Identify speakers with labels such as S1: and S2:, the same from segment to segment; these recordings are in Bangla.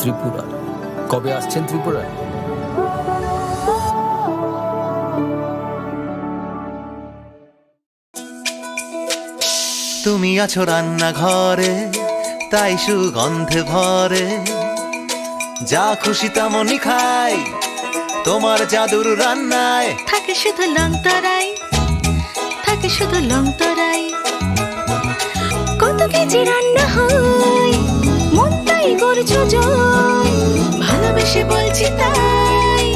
S1: ত্রিপুরা। কবে আসছেন ত্রিপুরায়?
S2: তুমি আছো রান্নাঘরে, তাই সুগন্ধে ভরে, যা খুশি তেমনই খাই তোমার জাদুর রান্নায়।
S3: থাকে শুধু লং তরাই, থাকে শুধু লং তরাই। কত কেজি রান্না হয়, মনটাই করছো জয়। ভালোবেসে বলছি তাই,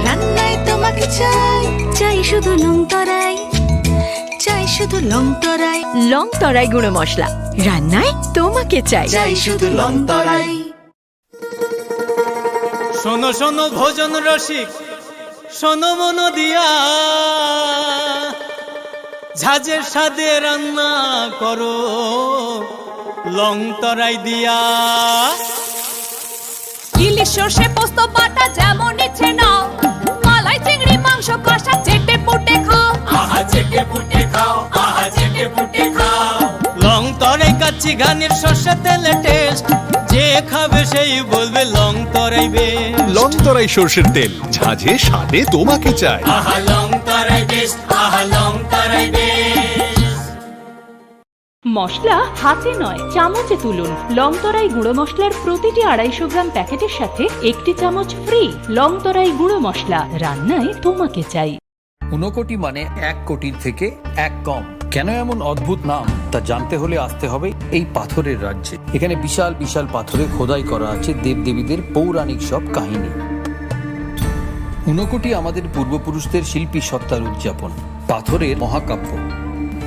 S3: রান্নায় তোমাকে চাই, চাই শুধু লং তরাই, চাই শুধু লং তরাই। লং তরাই গুঁড়ো মশলা, রান্নায় তোমাকে চাই, চাই শুধু লং তরাই।
S4: শোনো শোনো ভোজন রসিক, শোনো মন দিয়া, ঝাঁঝের স্বাদে রান্না করো লং তরাই দিয়া।
S5: ইলিশ সর্ষে পোস্ত বাটা যেমন ইচ্ছে নাও, মালাই চিংড়ি মাংস কষা চেটে পুটে খাও,
S4: আহা চেটে পুটে খাও, আহা চেটে পুটে খাও। লং তরাই কাচ্চি ঘানির সর্ষে তেলে টেস্ট, যে খাবে সেই বলবে লং তরাই বেশ।
S6: লং তরাই সর্ষের তেল, ঝাঁঝে স্বাদে তোমাকে চাই।
S4: আহা লং তরাই বেস্ট, আহা লং তরাই বেস্ট।
S5: মশলা হাতে নয় চামচে তুলুন। লং তরাই গুঁড়ো মশলার প্রতিটি 250 গ্রাম প্যাকেটের সাথে 1টি চামচ ফ্রি। লং তরাই গুঁড়ো মশলা, রান্নায় তোমাকে চাই।
S1: 1 কোটি মানে 1 কোটির থেকে 1 কম। কেন এমন অদ্ভুত নাম তা জানতে হলে আসতে হবে এই পাথরের রাজ্যে। এখানে বিশাল বিশাল পাথরে খোদাই করা আছে দেবদেবীদের পৌরাণিক সব কাহিনী। 1 কোটি আমাদের পূর্বপুরুষদের শিল্পী সত্তার উদযাপন। পাথরের মহাকাব্য,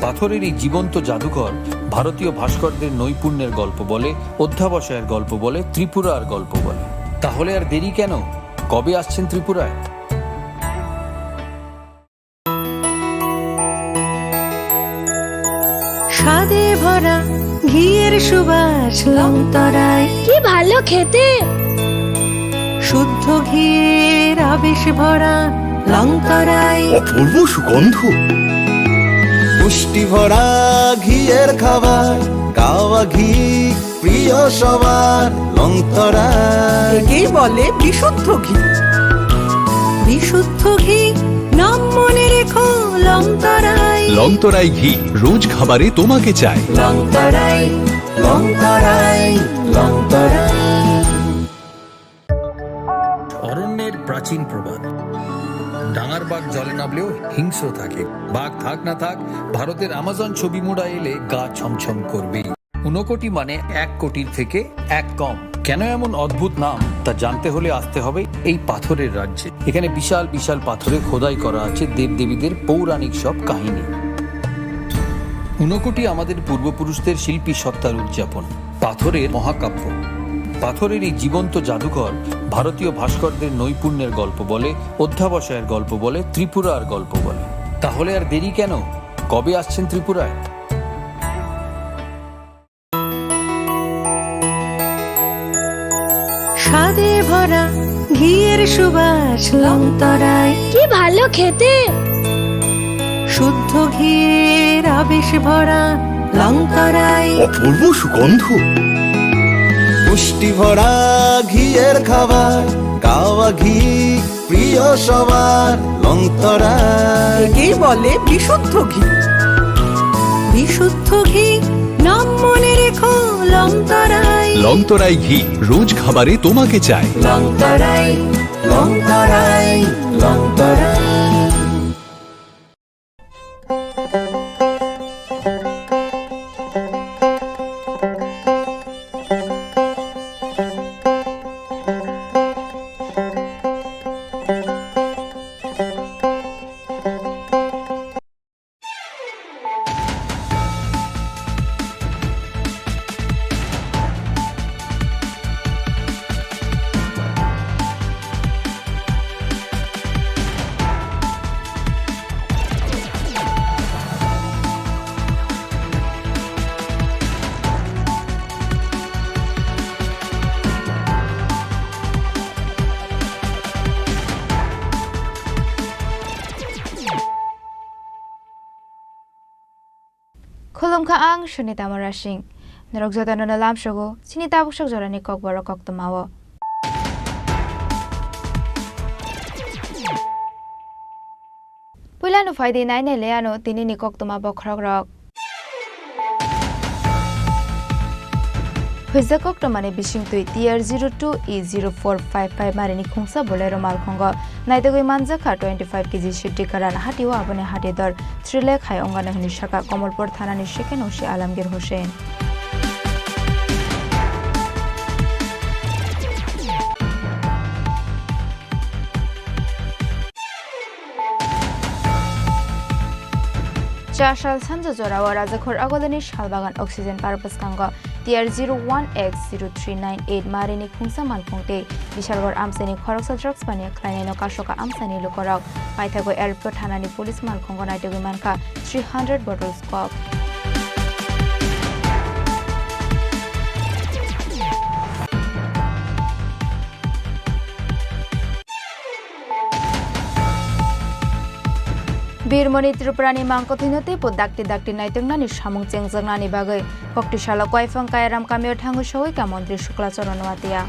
S1: পাথরের এই জীবন্ত জাদুঘর ভারতীয় ভাস্করদের নৈপুণ্যের গল্প বলে, অধ্যাবসায়ের গল্প বলে, ত্রিপুরার গল্প বলে। তাহলে আর দেরি কেন? কবে আসছেন ত্রিপুরায়?
S3: স্বাদে ভরা ঘিয়ের সুবাস লং তরাই, কি ভালো খেতে। শুদ্ধ ঘিয়ের আবেশ ভরা লং তরাই,
S6: অপূর্ব সুগন্ধ।
S2: পুষ্টি ভরা ঘিয়ের খাবার, গাওয়া ঘি প্রিয় সবার। লং তরাই
S3: একেই বলে বিশুদ্ধ ঘি। বিশুদ্ধ ঘি নাম মনে রেখো লং তরাই।
S6: লং তরাই ঘি রোজ খাবারে তোমাকে চাই।
S2: লং তরাই, লং তরাই, লং তরাই।
S1: অরণ্যের প্রাচীন প্রবাদ, ডাঙার বাঘ জলে নামলেও হিংস্র থাকে। বাঘ থাক না থাক, ভারতের আমাজন ছবি মোড়া এলে গা ছমছম করবেই। 1 কোটি মানে 1 কোটির থেকে 1 কম। কেন এমন অদ্ভুত নাম তা জানতে হলে আসতে হবে এই পাথরের রাজ্যে। এখানে বিশাল বিশাল পাথরে খোদাই করা আছে দেবদেবীদের পৌরাণিক সব কাহিনী। 1 কোটি আমাদের পূর্বপুরুষদের শিল্পী সত্তার উদযাপন। পাথরের মহাকাব্য, পাথরের এই জীবন্ত জাদুঘর ভারতীয় ভাস্করদের নৈপুণ্যের গল্প বলে, অধ্যাবসায়ের গল্প বলে, ত্রিপুরার গল্প বলে। তাহলে আর দেরি কেন? কবে আসছেন ত্রিপুরায়?
S3: স্বাদে ভরা ঘিয়ের সুবাস লং তরাই, কি ভালো খেতে। শুদ্ধ ঘিয়ের আবেশ ভরা লং তরাই,
S6: অপূর্ব সুগন্ধ।
S2: পুষ্টি ভরা ঘিয়ের খাবার, গাওয়া ঘি প্রিয় সবার। লং তরাই
S3: একেই বলে বিশুদ্ধ ঘি। বিশুদ্ধ ঘি নাম মনে রেখো লং তরাই।
S6: লং তরাই ঘি রোজ খাবারে তোমাকে চাই।
S2: লং তরাই, লং তরাই, লং তরাই।
S7: Khulum ka ang shunita marashing. Narog zota na nalam shogo, sinita busog zora ni kok baro kok tumawo. Puilanu faidi naine leano tinini koktuma bokhrogrok. Huizak oktomane bisingtui TR02E0455 marini khungsa bolero malkhongo naidagoi manjaka 25 kg shiddi karan hatiwa abone hatidor 3 lakh hai ongane huni shaka Komolpur thanani sheken oshi Alamgir Hussein. Chashal Sanja Jorawa Rajakhor Agolani Shalbagan Oxygen Purpose Kanga TR01X03988 Marini Khungsa Malkhongte Bishalgor Amsani Khoroksa Drugs Pania Klaineno Kashoka Amsani Lukorok Paithago Airport Hanani Police Malkhongo Naitogi Manka 300 bottles cop. Birmoni Tripurani Mangkothinoti Podakti Dakti Naitungnani Samung Chengjangnani Bagai Koktishala Koifang Kairam Kamio Thangu Shoika Montri Shukla Charan Watia.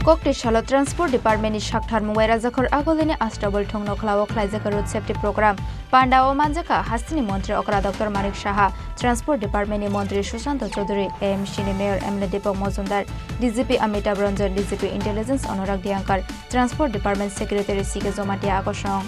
S7: Koktishala Transport Department ni Shakthar Mungwai Rajakhor Agolini Astabal Thongno Khlawo Khlaijaka Road Safety Program Pandao Manjaka Hastini Montri Okra Dr. Manik Shaha Transport Department ni Montri Sushant Chaudhary AMC ni Mayor Emle Deepak Mozumdar DGP Amitabh Ranjan DGP Intelligence Anurag Diankar Transport Department Secretary CK Zomatia Akosong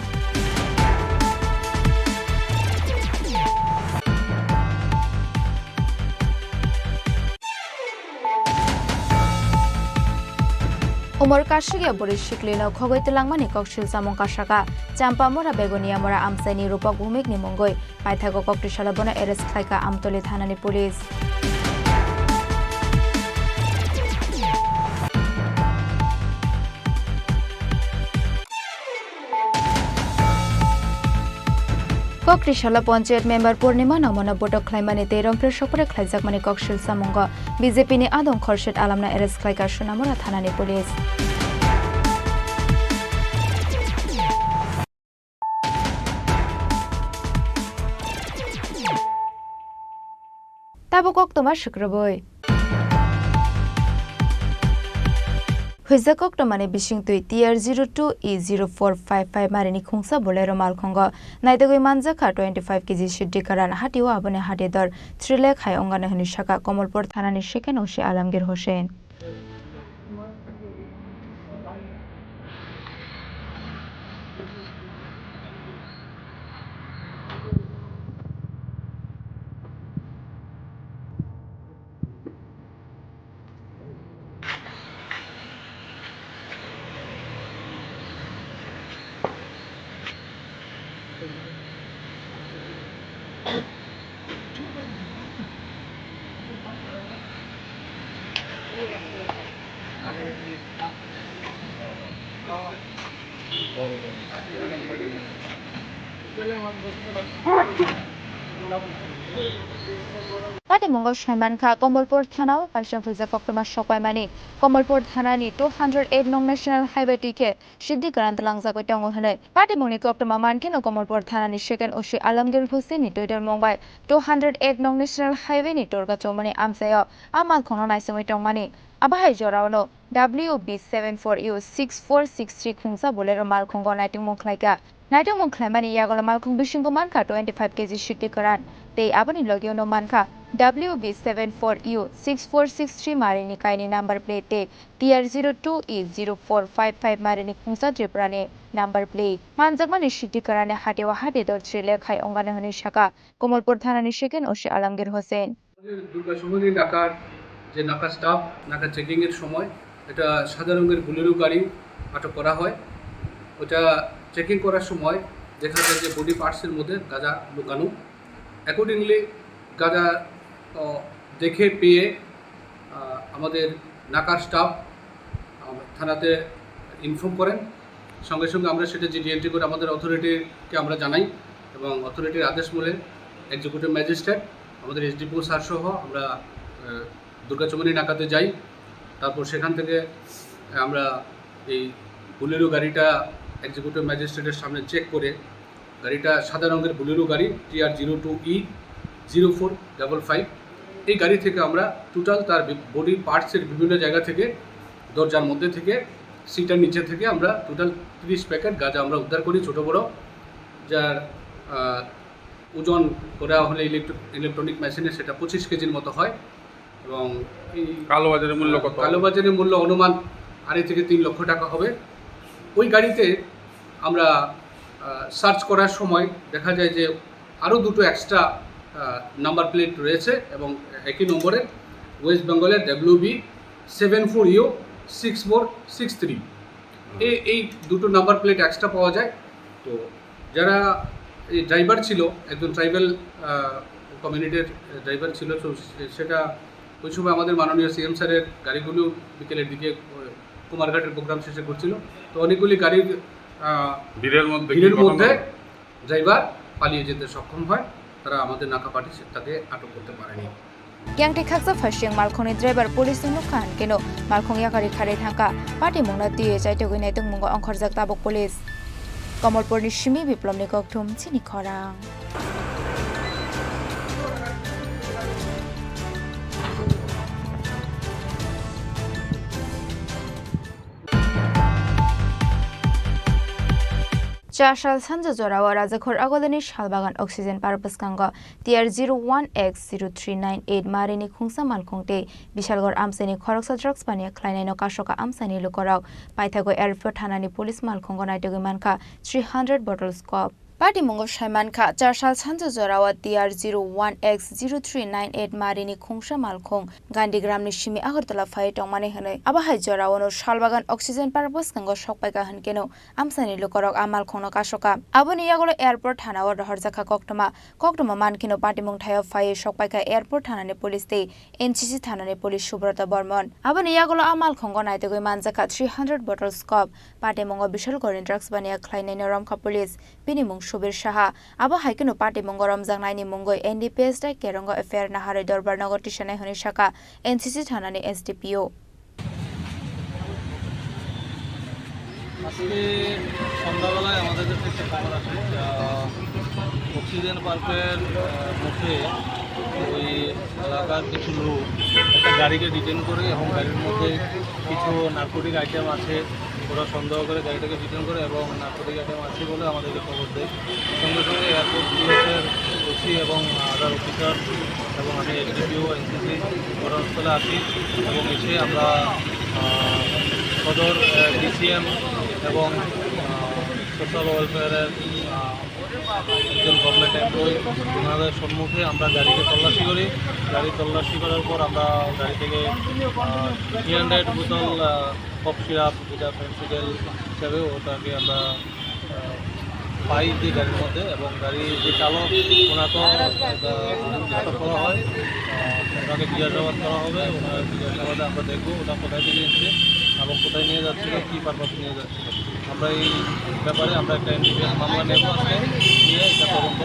S7: Umar Kashiga Boris Shiklino Kogoitilangmani Kokshil Samong Kashaka Champa Mora Begonia Mora Amsani Rupak Bumik ni Mongoi Paithago Koktishala Bona Eres Klaika Amtoli Thanani Police Koktishala Panchayat Member Purnima Namona Botok Klaimani Terom Preshopore Klaijakmani Kokshil Samonga BJP ni Adon Khorshid Alamna Eres Klaika Shunamora Thanani Police Tabokok Toma Shukraboi Huizakok Tomane Bishingtui TR02E0455 Marini Khungsa Bolero Malkhongo Naidagoi Manjaka 25 kg shiddi karan hatiwa abone hatidor 3 lakh hai ongane huni shaka Komolpur thanani sheken oshi Alamgir Hussein. Pati Mongol Shaiman Kha Komolpur Thana Palshan Fuza Koktoma Shokai Mani Komolpur Thana ni 208 Nong National Highway TK Shiddi Karant Langza Ko Tongo Hane Pati Mongni Koktoma Mankin Komolpur Thana ni Sheken Oshi Alamgir Hussein ni Twitter Mumbai 208 Nong National Highway ni Torga Chomani Amsayo Amal Kono Naisami Tongmani Abahai Jorawno WB74U 6463 Khungsa Bolero Malkhongo Naiting Mongklaika Naiting Mongklaimani Yagola Malkhong Bishingo Manka 25 kg Shiddi Karan Te Abani Logio no Manka WB74U 6463 Marini Kaini number plate TR02E0455 Marini Khungsa Triprane number plate Manjagmani Shiddi Karane Hatewa Hatedor 3 lakh hai ongane honi shaka Komolpur Thanani Sheken Oshi Alamgir Hussein
S8: Durga শহরে নাকার যে নাকা স্টাফ নাকা চেকিং এর সময় এটা সাদা রঙের বুলেরো গাড়ি আটক করা হয় ওটা চেকিং করার সময় দেখা যায় যে বডি পার্টসের মধ্যে গাঁজা লুকানো অ্যাকর্ডিংলি গাঁজা দেখে পেয়ে আমাদের নাকার স্টাফ থানাতে ইনফর্ম করেন সঙ্গে সঙ্গে আমরা সেটা যে এন্ট্রি করে আমাদের অথরিটিকে আমরা জানাই এবং অথরিটির আদেশ মূলে এক্সিকিউটিভ ম্যাজিস্ট্রেট আমাদের এসডিপিও স্যার সহ আমরা দুর্গাচমনি নাকাতে যাই তারপর সেখান থেকে আমরা এই বুলেরো গাড়িটা এক্সিকিউটিভ ম্যাজিস্ট্রেটের সামনে চেক করে গাড়িটা সাদা রঙের বুলেরো গাড়ি TR02E 0455। এই গাড়ি থেকে আমরা টোটাল তার বডি পার্টসের বিভিন্ন জায়গা থেকে, দরজার মধ্যে থেকে, সিটার নিচে থেকে আমরা টোটাল 30 প্যাকেট গাঁজা আমরা উদ্ধার করি, ছোটো বড়ো, যার ওজন করা হলে ইলেকট্রনিক মেশিনে সেটা 25 কেজির মতো হয়। এবং এই
S9: কালোবাজারের মূল্য কত?
S8: কালোবাজারের মূল্য অনুমান 2.5 থেকে 3 লক্ষ টাকা হবে। ওই গাড়িতে আমরা সার্চ করার সময় দেখা যায় যে আরও দুটো এক্সট্রা নাম্বার প্লেট রয়েছে এবং একই নম্বরের ওয়েস্ট বেঙ্গলের WB 74U 6463। এই দুটো নাম্বার প্লেট এক্সট্রা পাওয়া যায়। তো যারা এই ড্রাইভার ছিল, একজন ট্রাইবাল কমিউনিটির ড্রাইভার ছিল, তো সেটা ওই সময় আমাদের মাননীয় CM স্যারের গাড়িগুলো বিকেলের দিকে কুমারঘাটের প্রোগ্রাম শেষে করছিল। তো অনেকগুলি গাড়ির ভিড়ের মধ্যে ড্রাইভার পালিয়ে যেতে সক্ষম হয়। তারা আমাদের নাকা পার্টি তাকে আটক করতে পারেনি।
S7: Yang khaksa phashing malkhoni driver police nu khan keno malkhong yakari khare thangka party mongna tie chaite goi nai tung mongo angkhorjak tabok police Kamalpur ni Shimi Biplom ni kokthum chini khorang Chashal Sanja Zorawa Rajakhor Agodani Shalbagan Oxygen Purpose Kanga TR01X03998 Marini Khungsa Malkhongte Bishalgor Amsani Khoroksa Drugs Pania Klainano Kashoka Amsani Lukorau Paithago Airport Hanani Police Malkhongo Naitogi Manka 300 bottles scope Party Mongo Shaiman Kha Chashal Sanja Zorawa TR01X0398 Marini Khungsha Malkhong Gandigram ni Shimi Agartala Phai Tongmani Hanai Abahai Zorawa no Shalbagan Oxygen Purpose Kango Shokpaika Hankeno Amsani Lukorok Amal Khono Kashoka Aboni Yagolo Airport Hanawa Horjaka Koktoma Mankino Party Mong Thaya Phai Shokpaika Airport Hanani Police Day NCC Thanani Police Subrata Bormon Aboni Yagolo Amal Khongo Naitogoi Manjaka 300 bottles scope Party Mongo Bishal Gorin Drugs Bania Klainai Ramkha Police Bini Mong Shubir Shaha Aba Haikino Party Mongo Ramjang Naini Mongo NDPS Dai Kerongo Affair Nahare Dorbar Nagor Tishanai Honi Shaka NCC Thanani SDPO
S10: আজকে সন্ধ্যাবেলায় আমাদের কাছে একটা খবর আসে অক্সিজেন পার্কের মধ্যে ওই এলাকার কিছু লোক একটা গাড়িকে ডিটেন করে এবং গাড়ির মধ্যে কিছু নার্কোটিক আইটেম আছে ওরা সন্দেহ করে গাড়িটাকে ডিটেন করে এবং নার্কোটিক আইটেম আছে বলে আমাদেরকে খবর দেয় সঙ্গে সঙ্গে এয়ারপোর্ট পুলিশের ওসি এবং আদার অফিসার এবং আমি SDPO NCC ঘটনাস্থলে আসি এবং এসে আমরা সদর DCM এবং সোশ্যাল ওয়েলফেয়ারের একজন গভর্নমেন্ট এমপ্লয়ি ওনাদের সম্মুখে আমরা গাড়িকে তল্লাশি করি গাড়ি তল্লাশি করার পর আমরা গাড়ি থেকে 300 বোতল কফ সিরাপ যেটা ফেন্সিডেল হিসাবে ওটাকে আমরা পাই যে গাড়ির মধ্যে এবং গাড়ির যে চালক ওনাকেও আটক করা হয় ওনাকে জিজ্ঞাসাবাদ করা হবে ওনার জিজ্ঞাসাবাদে আমরা দেখবো ওটা কোথায় থেকে এসেছে এবং কোথায় নিয়ে যাচ্ছিল কী পারপাসে নিয়ে যাচ্ছিল আমরা এই ব্যাপারে আমরা একটা NDPS মামলা নেব আজকে নিয়ে এটা তদন্ত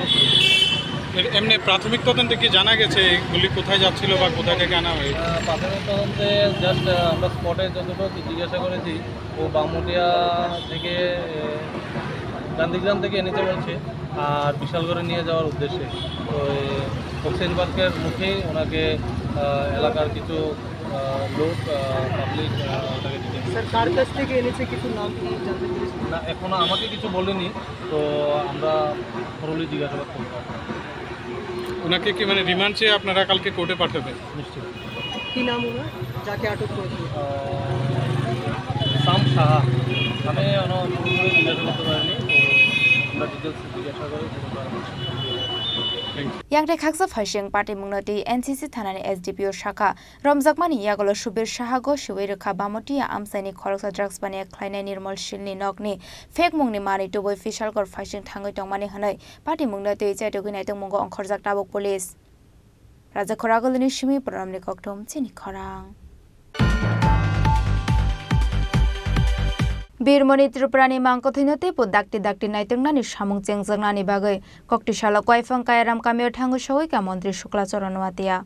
S9: এমনি প্রাথমিক তদন্তে কি জানা গেছে এগুলি কোথায় যাচ্ছিল বা কোথায় থেকে আনা হয়েছে?
S10: প্রাথমিক তদন্তে জাস্ট আমরা স্পটে যতটুকু জিজ্ঞাসা করেছি ও বামুটিয়া থেকে গান্ধীগ্রাম থেকে এনেছে বলছে আর বিশালগড়ে নিয়ে যাওয়ার উদ্দেশ্যে তো অক্সিজেন পার্কের মুখেই ওনাকে এলাকার কিছু লোক পাবলিক ওটাকে দিতে
S11: কার কাছ থেকে এনেছে কিছু নাম কি জানতে পেরেছেন?
S10: না এখনো আমাকে কিছু বলেনি তো আমরা থরলি জিজ্ঞাসাবাদ করব
S9: ওনাকে কি মানে রিমান্ড চেয়ে আপনারা কালকে কোর্টে পাঠাবেন?
S10: নিশ্চয়ই।
S11: কি নাম ওনার যাকে আটক করেছিল?
S10: সাম সাহা আমি পুরোপুরি জিজ্ঞাসা করতে পারিনি তো আমরা ডিটেলস জিজ্ঞাসা করে
S7: Yang khaksa phashing party mungnoti NCC Thanani SDPO Shaka Romjakmani Yagolo Shubir Shahago Shuwei Rekha Bamotia Amsani Khoroksa Drugs Bania Klainai Nirmal Shilni Nokni Fake Mungni Mani Tuboi Official Kor Phashing Thangoi Tongmani Hanai Party mungnoti Chaitogui Naitung Mungo Angkhorjak Tabok Police Raja Khoragolini Shimi Pramni Kokthum Chini Khorang Birmoni Tripurani Mangkothinoti Pudakti Dakti Naitungnani Shamung Chengjangnani Bagai Koktishala Koifang Kairam Kamio Thangu Shoi Ka Montri Shukla Choranwatia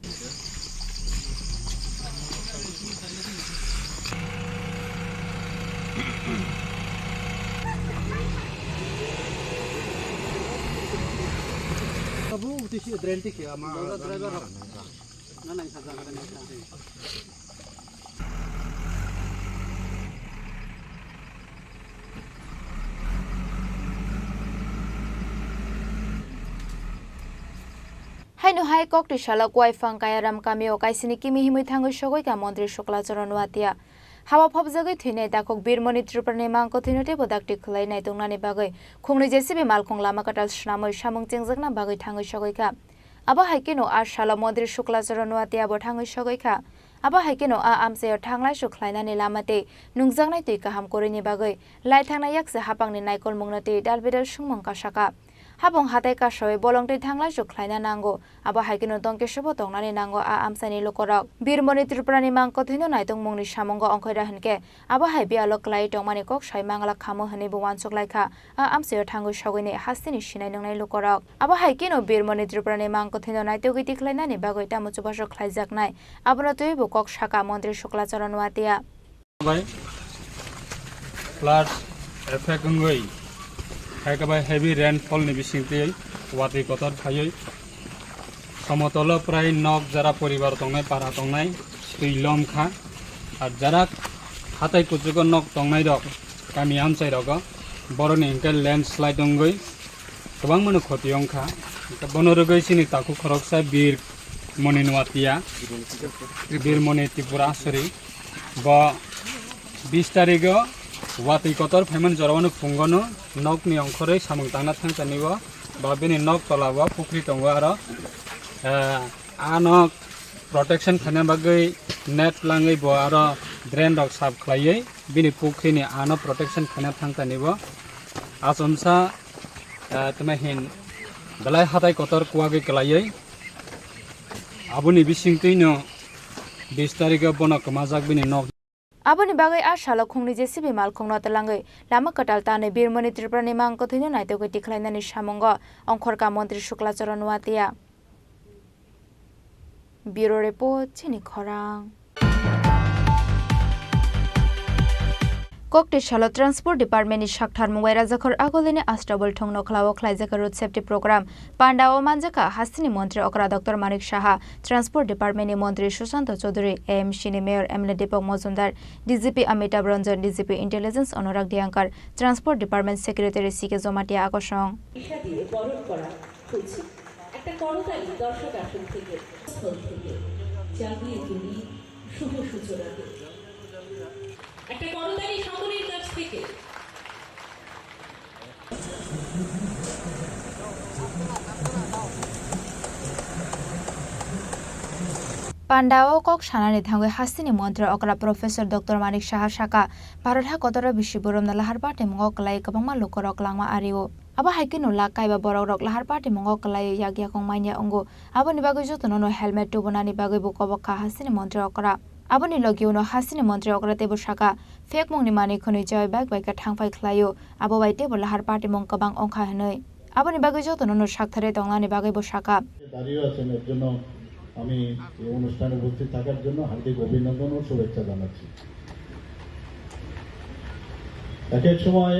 S11: বাবু
S7: হাইনো হাই ককটি শালক ওয়াইফাং কায়ারাম কামিও কাইসিনি কিমি হিমুই থাঙ্গই সগৈ কা মন্ত্রী শুক্লাচরণ ওয়াতিয়া হাওয়া ফবজাগৈ থৈनाय दाखक बिरमनि त्रिपुरानि मांको थैनोते बदाकटि खलायनाय दंनानि बागै खुंनि जेसिबि मालखं लामा काटाल स्नामै सामुं चेंजगना बागै थाङै सगैखा आबा हाइकेनो आ शाला मन्दिर शुक्लाचरण वातियाबो थाङै सगैखा आबा हाइकेनो आ आमसेयाव थांलाय सुख्लायनानै लामाते नुंजांनाय तै गाहाम करिनि बागै लाय थांनाय याकसे हापांनि नायकल मुंनते दालबेदाल सुंमं कासाका हाबं हाथाय कासय बलंटे थांलाय सुख्लायना नांगौ आबा हाइकेनो दंकेसबो दंनानै नांगौ आ आमसानि लोकराव बिरमनि त्रिपुरानि मांको थैनो नायतों मुंनि सामंग अंखैरा होनके आबा हाइ बियालक लाई दंमानि कक साय मांगला खामो हनै बवान सकलायखा आ आमसेयाव थांगौ सगैनि हास्तिनि सिनाय नंनाय लोकराव आबा हाइकेनो बिरमनि त्रिपुरानि मांको थैनो नायतों गैति खलायनानि बागै तामुचुबासो खलायजाकनाय आबनो तैबो कक साका मन्त्रि शुक्लाचरण वातिया
S9: फ्लाड एफेक्ट गई एकेबारे हेवी रेनफल नि बिसिंति वाति कतर थायै समतल प्राय नक जरा परिवार दंनाय पारा दंनाय दैलम खा आर जरा हाथाय कुजुग नक दंनाय रक गामि आमसाय रक बरनि इंके लैंडस्लाइड दंगै गोबां मनो खतियं खा बनरगै सिनि ताकु खरकसा बीर मनि नवातिया बीर मनि त्रिपुरा सरी ब 20 तारिख वाति कतर फेमन जरवानो फुंगनो नकनि अंखरै सामुं तांना थांतानिबो बा बेनि नक तलाबो पुख्रि दङ आरो आ नक प्रोटेक्शन खाना बागै नेट लाङै बो आरो ड्रेन रक साफ खलायै बेनि पुख्रिनि आनो प्रोटेक्शन खाना थांतानिबो आसमसा तमे हिन दलाय हाथाय कतर कुवागै कलायै आबुनि बिसिंतैनो 20 तारिख बन कमाजाक बेनि नक
S7: आबोनि बागै आ शाला खुंनि जेसिबि मालखंना तलाङै लामा कटाल ताने बिरमनि त्रिपुरानि मांको थैनो नायतो गति खलायनानि सामंग अंखरका मन्त्रि शुक्लाचरण वातिया ब्यूरो रिपोर्ट चिनि खरां ककटे शालो ट्रांसपोर्ट डिपार्टमेंट शाखथार मुंगाई राजाखर आगोलिनि आस्ट्राबल ठों नखलाव खलायजाका रोड सेफ्टी प्रोग्राम पांडाओ मानजाका हास्तिनि मंत्री अकरा doctor Manik Saha transport department मंत्री Sushant Chowdhury AMC mayor MLA Dipak Majumder DGP Amitabh Ranjan DGP intelligence Anurag Dhankar transport department secretary CK Jamatia आकर्षण
S12: একটা করতালি সকলের কাছ থেকে
S7: पांडाओ कक सानानि थांगै हास्तिनि मंत्री अकरा प्रोफेसर डॉक्टर मानिक साहा साका भारत हा कतरा बिसिबुरम ना लाहार पाटे मंगो कलाई कबांमा लोकरक लांमा आरियो आबा हाइकिनो लाकाइबा बरक रक लाहार पाटे मंगो कलाई यागिया कंमाइनिया अंगो आबनि बागै जतनो हेलमेट टुबनानि बागै बकबका हास्तिनि मंत्री अकरा आबनि लगिउनो हास्तिनि मंत्री अकरा तेबो साका फेक मंगनि मानि खनै जय बाग बाइका थांफाय खलायो आबो बाइते बो लाहार पाटे मंग कबां अंखा हनै आबनि बागै जतनो साकथारे दंलानि बागै बो साका
S13: দাঁড়িয়ে আছেন এর জন্য আমি এই অনুষ্ঠানে উপস্থিত থাকার জন্য হার্দিক অভিনন্দন ও শুভেচ্ছা জানাচ্ছি। এক এক সময়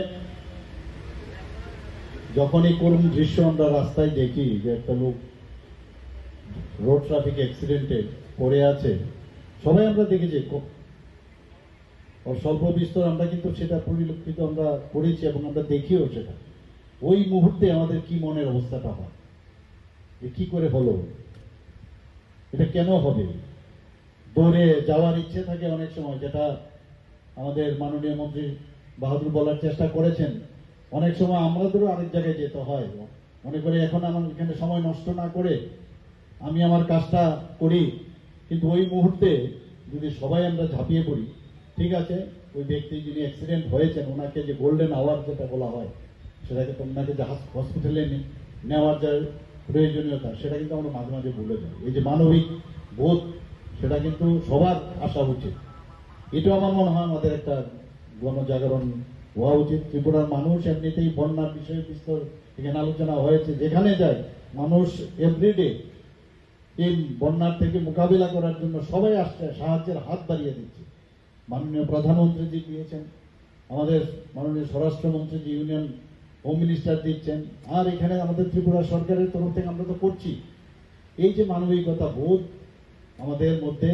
S13: যখনই করুণ দৃশ্য আমরা রাস্তায় দেখি যে একটা লোক রোড ট্রাফিক অ্যাক্সিডেন্টে পড়ে আছে, সবাই আমরা দেখেছি স্বল্প বিস্তর আমরা কিন্তু সেটা পরিলক্ষিত আমরা করেছি এবং আমরা দেখিও সেটা। ওই মুহূর্তে আমাদের কি মনের অবস্থাটা হয়, যে কি করে হলো, এটা কেন হবে, দৌড়ে যাওয়ার ইচ্ছে থাকে অনেক সময়, যেটা আমাদের মাননীয় মন্ত্রী বাহাদুর বলার চেষ্টা করেছেন। অনেক সময় আমাদেরও আরেক জায়গায় যেতে হয়, মনে করি এখন আমার এখানে সময় নষ্ট না করে আমি আমার কাজটা করি, কিন্তু ওই মুহূর্তে যদি সবাই আমরা ঝাঁপিয়ে পড়ি, ঠিক আছে ওই ব্যক্তি যিনি অ্যাক্সিডেন্ট হয়েছেন ওনাকে যে গোল্ডেন আওয়ার যেটা বলা হয়, সেটাকে তো ওনাকে যে হসপিটালে নেওয়ার যে প্রয়োজনীয়তা, সেটা কিন্তু আমরা মাঝে মাঝে ভুলে যাই। এই যে মানবিক বোধ, সেটা কিন্তু সবার আসা উচিত। এটা আমার মনে হয় আমাদের একটা গণজাগরণ হওয়া উচিত। ত্রিপুরার মানুষ এমনিতেই বন্যার বিষয়ে বিস্তর এখানে আলোচনা হয়েছে, যেখানে যায় মানুষ এভরিডে এই বন্যার থেকে মোকাবিলা করার জন্য সবাই আসছে, সাহায্যের হাত বাড়িয়ে দিচ্ছে। মাননীয় প্রধানমন্ত্রীজি দিয়েছেন, আমাদের মাননীয় স্বরাষ্ট্রমন্ত্রীজি ইউনিয়ন হোম মিনিস্টার দিচ্ছেন, আর এখানে আমাদের ত্রিপুরা সরকারের তরফ থেকে আমরা তো করছি। এই যে মানবিকতা বোধ আমাদের মধ্যে,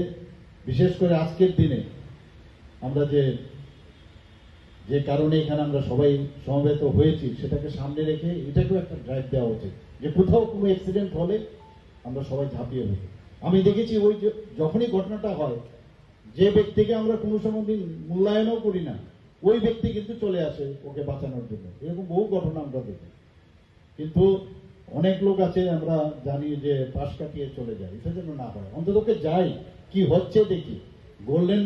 S13: বিশেষ করে আজকের দিনে আমরা যে কারণে এখানে আমরা সবাই সমবেত হয়েছি সেটাকে সামনে রেখে এটাকেও একটা ড্রাইভ দেওয়া উচিত, যে কোথাও কোনো অ্যাক্সিডেন্ট হলে আমরা সবাই ঝাঁপিয়ে পড়ি। আমি দেখেছি ওই যখনই ঘটনাটা হয়, যে ব্যক্তিকে আমরা কোনো সময় মূল্যায়নও করি না, ওই ব্যক্তি কিন্তু চলে আসে ওকে বাঁচানোর জন্য। এরকম বহু ঘটনা আমরা দেখি। কিন্তু অনেক লোক আছে আমরা জানি যে পাশ কাটিয়ে চলে যায়, এটা যেন না হয়। অন্ততকে যাই, কি হচ্ছে দেখি, গোল্ডেন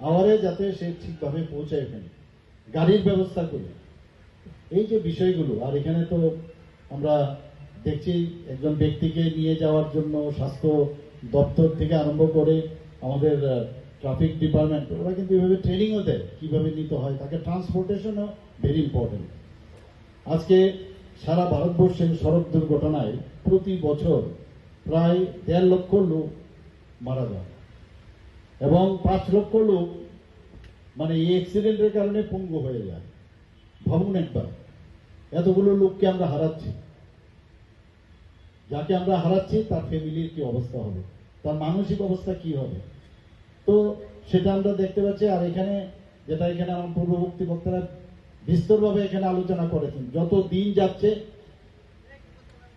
S13: আওয়ারে যাতে সে ঠিকভাবে পৌঁছায় এখানে, গাড়ির ব্যবস্থা করি। এই যে বিষয়গুলো, আর এখানে তো আমরা দেখছি একজন ব্যক্তিকে নিয়ে যাওয়ার জন্য স্বাস্থ্য দপ্তর থেকে আরম্ভ করে আমাদের ট্রাফিক ডিপার্টমেন্ট, ওরা কিন্তু এভাবে ট্রেনিংও দেয় কিভাবে নিতে হয়, তাকে ট্রান্সপোর্টেশনও ভেরি ইম্পর্টেন্ট। আজকে সারা ভারতবর্ষের সড়ক দুর্ঘটনায় প্রতি বছর প্রায় 1.5 লক্ষ লোক মারা যায় এবং 5 লক্ষ লোক মানে এই অ্যাক্সিডেন্টের কারণে পঙ্গু হয়ে যায়। ভাবুন একবার, এতগুলো লোককে আমরা হারাচ্ছি। যাকে আমরা হারাচ্ছি তার ফ্যামিলির কি অবস্থা হবে, তার মানসিক অবস্থা কি হবে, তো সেটা আমরা দেখতে পাচ্ছি। আর এখানে যেটা এখানে আমার পূর্ববর্তী বক্তারা বিস্তরভাবে এখানে আলোচনা করেছেন, যত দিন যাচ্ছে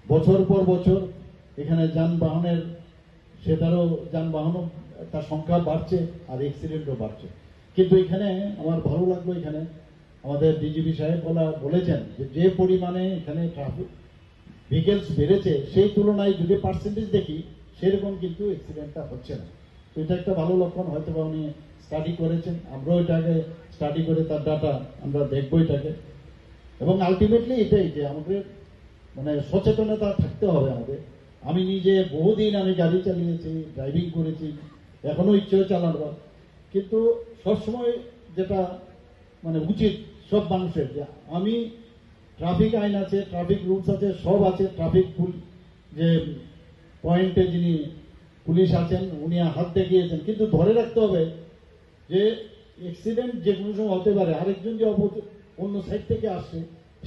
S13: বছর পর বছর এখানে যানবাহনের যানবাহনও তার সংখ্যা বাড়ছে আর অ্যাক্সিডেন্টও বাড়ছে। কিন্তু এখানে আমার ভালো লাগলো, এখানে আমাদের ডিজিপি সাহেব বলেছেন যে পরিমাণে এখানে ট্রাফিক ভেহিকেলস বেড়েছে সেই তুলনায় যদি পার্সেন্টেজ দেখি সেরকম কিন্তু অ্যাক্সিডেন্টটা হচ্ছে না। তো এটা একটা ভালো লক্ষণ, হয়তো বা উনি স্টাডি করেছেন, আমরাও এটাকে স্টাডি করে তার ডাটা আমরা দেখবো এটাকে। এবং আলটিমেটলি এটাই যে আমাদের মানে সচেতনতা থাকতে হবে আমাদের। আমি নিজে বহুদিন আমি গাড়ি চালিয়েছি, ড্রাইভিং করেছি, এখনো ইচ্ছেও চালানো, কিন্তু সবসময় যেটা মানে উচিত সব মানুষের, যে আমি ট্রাফিক আইন আছে, ট্রাফিক রুলস আছে, সব আছে, ট্রাফিক যে পয়েন্টে যিনি পুলিশ আছেন উনি হাত দেখিয়েছেন, কিন্তু ধরে রাখতে হবে যে অ্যাক্সিডেন্ট যে কোনো সময় হতে পারে, আরেকজন যে অন্য সাইড থেকে আসছে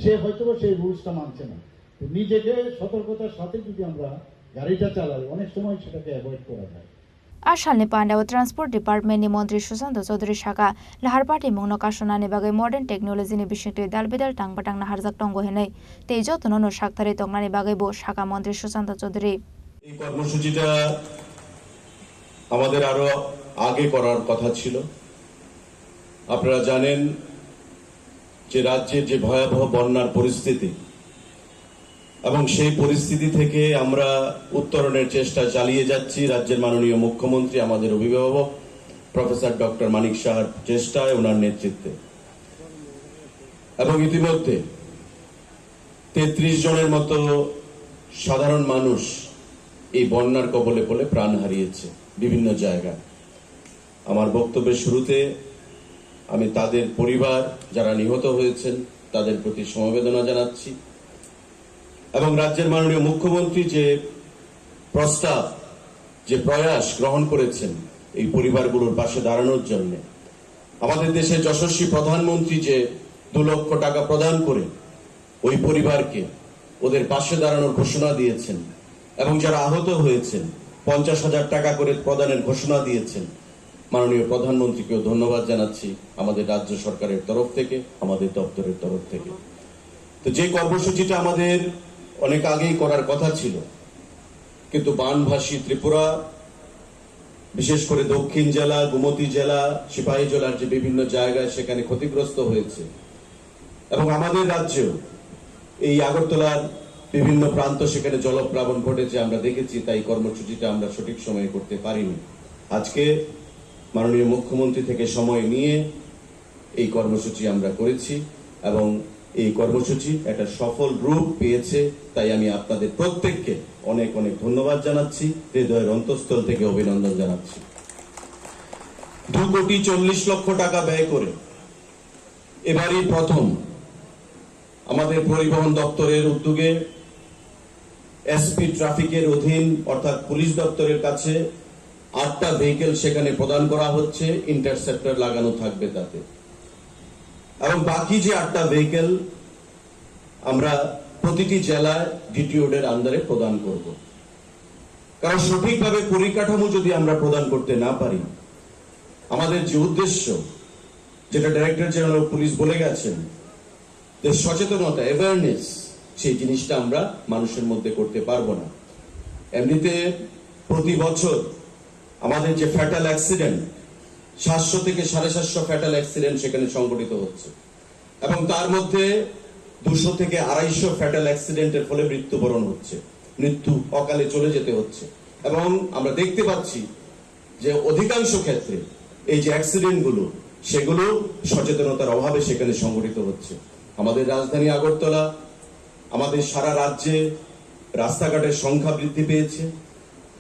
S13: সে হয়তো সেই রুলসটা মানছে না। তো নিজেকে সতর্কতার সাথে যদি আমরা গাড়িটা চালাই অনেক সময় সেটাকে অ্যাভয়েড করা যায়।
S7: आसालनि पान्डाव ट्रान्सपोर्ट डिपार्टमेन्टनि मन्त्री सुशान्त चौधरी शाखा लाहारपाटी मुंनो कासनानि बागै मर्डान टेक्नोलजिनि बिसिंति दालबेदाल टांगबाटां नाहारजाक टंगो हेनै तेई जतननो साक्तारि तंगनानि बागैबो शाखा मन्त्री सुशान्त चौधरी।
S14: এই কর্মসূচিটা আমাদের আরো আগে করার কথা ছিল। আপনারা জানেন যে রাজ্যের যে ভয়াবহ বন্যার পরিস্থিতি এবং সেই পরিস্থিতি থেকে আমরা উত্তরণের চেষ্টা চালিয়ে যাচ্ছি। রাজ্যের মাননীয় মুখ্যমন্ত্রী, আমাদের অভিভাবক প্রফেসর ডক্টর মানিক সাহার চেষ্টায়, ওনার নেতৃত্বে, এবং ইতিমধ্যে 33 জনের মতো সাধারণ মানুষ এই বন্যার কবলে পড়ে প্রাণ হারিয়েছে বিভিন্ন জায়গায়। আমার বক্তব্যের শুরুতে আমি তাদের পরিবার যারা নিহত হয়েছেন তাদের প্রতি সমবেদনা জানাচ্ছি এবং রাজ্যের মাননীয় মুখ্যমন্ত্রী যে প্রস্তাব, যে প্রয়াস গ্রহণ করেছেন এই পরিবারগুলোর পাশে দাঁড়ানোর জন্য, আমাদের দেশের যশস্বী প্রধানমন্ত্রী যে 2 লক্ষ টাকা প্রদান করে ওই পরিবারকে ওদের পাশে দাঁড়ানোর ঘোষণা দিয়েছেন এবং যারা আহত হয়েছেন 50,000 টাকা করে প্রদানের ঘোষণা দিয়েছেন, মাননীয় প্রধানমন্ত্রীকেও ধন্যবাদ জানাচ্ছি আমাদের রাজ্য সরকারের তরফ থেকে, আমাদের দপ্তরের তরফ থেকে। তো যে কর্মসূচিটা আমাদের অনেক আগেই করার কথা ছিল, কিন্তু বানভাসী ত্রিপুরা, বিশেষ করে দক্ষিণ জেলা, গোমতী জেলা, সিপাহী জেলার যে বিভিন্ন জায়গায় সেখানে ক্ষতিগ্রস্ত হয়েছে এবং আমাদের রাজ্যেও এই আগরতলার বিভিন্ন প্রান্ত সেখানে জলপ্লাবন ঘটেছে আমরা দেখেছি, তাই কর্মসূচিটা আমরা সঠিক সময়ে করতে পারিনি। আজকে মাননীয় মুখ্যমন্ত্রী থেকে সময় নিয়ে এই কর্মসূচি আমরা করেছি এবং এই কর্মসূচি একটা সফল রূপ পেয়েছে, তাই আমি আপনাদের প্রত্যেককে অনেক অনেক ধন্যবাদ জানাচ্ছি, হৃদয়ের অন্তঃস্থল থেকে অভিনন্দন জানাচ্ছি। 2,40,00,000 টাকা ব্যয় করে এবারই প্রথম আমাদের পরিবহন দপ্তরের উদ্যোগে এসপি ট্রাফিকের অধীন অর্থাৎ পুলিশ দপ্তরের কাছে 8টা ভেহিকেল সেখানে প্রদান করা হচ্ছে, ইন্টারসেপ্টর লাগানো থাকবে তাতে, এবং বাকি যে 8টা ভেহিকেল আমরা প্রতিটি জেলায় ডিটিওডের আন্ডারে প্রদান করব। কারণ সঠিকভাবে পরিকাঠামো যদি আমরা প্রদান করতে না পারি, আমাদের যে উদ্দেশ্য, যেটা ডাইরেক্টর জেনারেল পুলিশ বলে গেছেন, যে সচেতনতা, অ্যাওয়ারনেস, সেই জিনিসটা আমরা মানুষের মধ্যে করতে পারবো না। এমনিতে প্রতি বছর আমাদের যে ফ্যাটাল অ্যাক্সিডেন্ট, 700 থেকে 750 ফ্যাটাল অ্যাক্সিডেন্ট সেখানে সংঘটিত হচ্ছে, এবং তার মধ্যে 200 থেকে 250 ফ্যাটাল অ্যাক্সিডেন্টের ফলে মৃত্যুবরণ হচ্ছে, মৃত্যু অকালে চলে যেতে হচ্ছে। এবং আমরা দেখতে পাচ্ছি যে অধিকাংশ ক্ষেত্রে এই যে অ্যাক্সিডেন্টগুলো, সেগুলো সচেতনতার অভাবে সেখানে সংঘটিত হচ্ছে। আমাদের রাজধানী আগরতলা, আমাদের সারা রাজ্যে রাস্তাঘাটের সংখ্যা বৃদ্ধি পেয়েছে,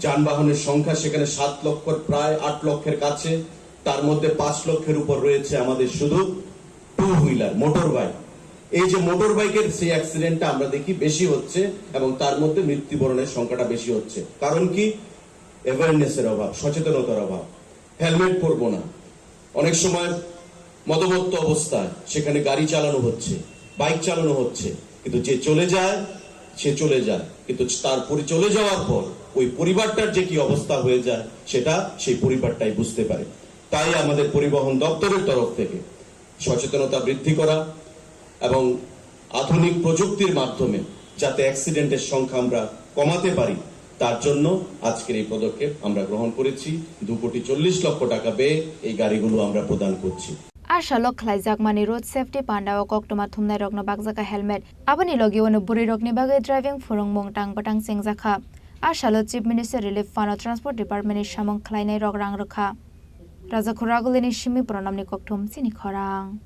S14: যানবাহনের সংখ্যা সেখানে 7 লক্ষর প্রায় 8 লক্ষের কাছে, তার মধ্যে 5 লক্ষের উপর রয়েছে আমাদের শুধু টু হুইলার, মোটর বাইক। এই যে মোটর বাইকের সেই অ্যাক্সিডেন্টটা আমরা দেখি বেশি হচ্ছে, এবং তার মধ্যে মৃত্যুবরণের সংখ্যাটা বেশি হচ্ছে। কারণ কি? অ্যাওয়ারনেসের অভাব, সচেতনতার অভাব। হেলমেট পরবো না, অনেক সময় মদমত্ত অবস্থায় সেখানে গাড়ি চালানো হচ্ছে, বাইক চালানো হচ্ছে, কিন্তু যে চলে যায় সে চলে যায়, কিন্তু তারপরে চলে যাওয়ার পর ওই পরিবারটার যে কি অবস্থা হয়ে যায় সেটা সেই পরিবারটাই বুঝতে পারে। তাই আমাদের পরিবহন দপ্তরের তরফ থেকে সচেতনতা বৃদ্ধি করা এবং আধুনিক প্রযুক্তির মাধ্যমে যাতে অ্যাক্সিডেন্টের সংখ্যা আমরা কমাতে পারি, তার জন্য আজকের এই পদক্ষেপ আমরা গ্রহণ করেছি। 2,40,00,000 টাকা ব্যয়ে এই গাড়িগুলো আমরা প্রদান করছি।
S7: Arshalo Klaijak Mani Road Safety Pandao Koktoma Thumnai Rokno Bakjaka Helmet Abani Logi Ono Buri Rokni Bagai Driving Furong Mongtang Batang Singjaka Arshalo Chief Minister Relief Fund Transport Department Shamong Klainai Rok Rang Rokha Raja Khuragulini Shimi Pronamni Koktum Sini Khorang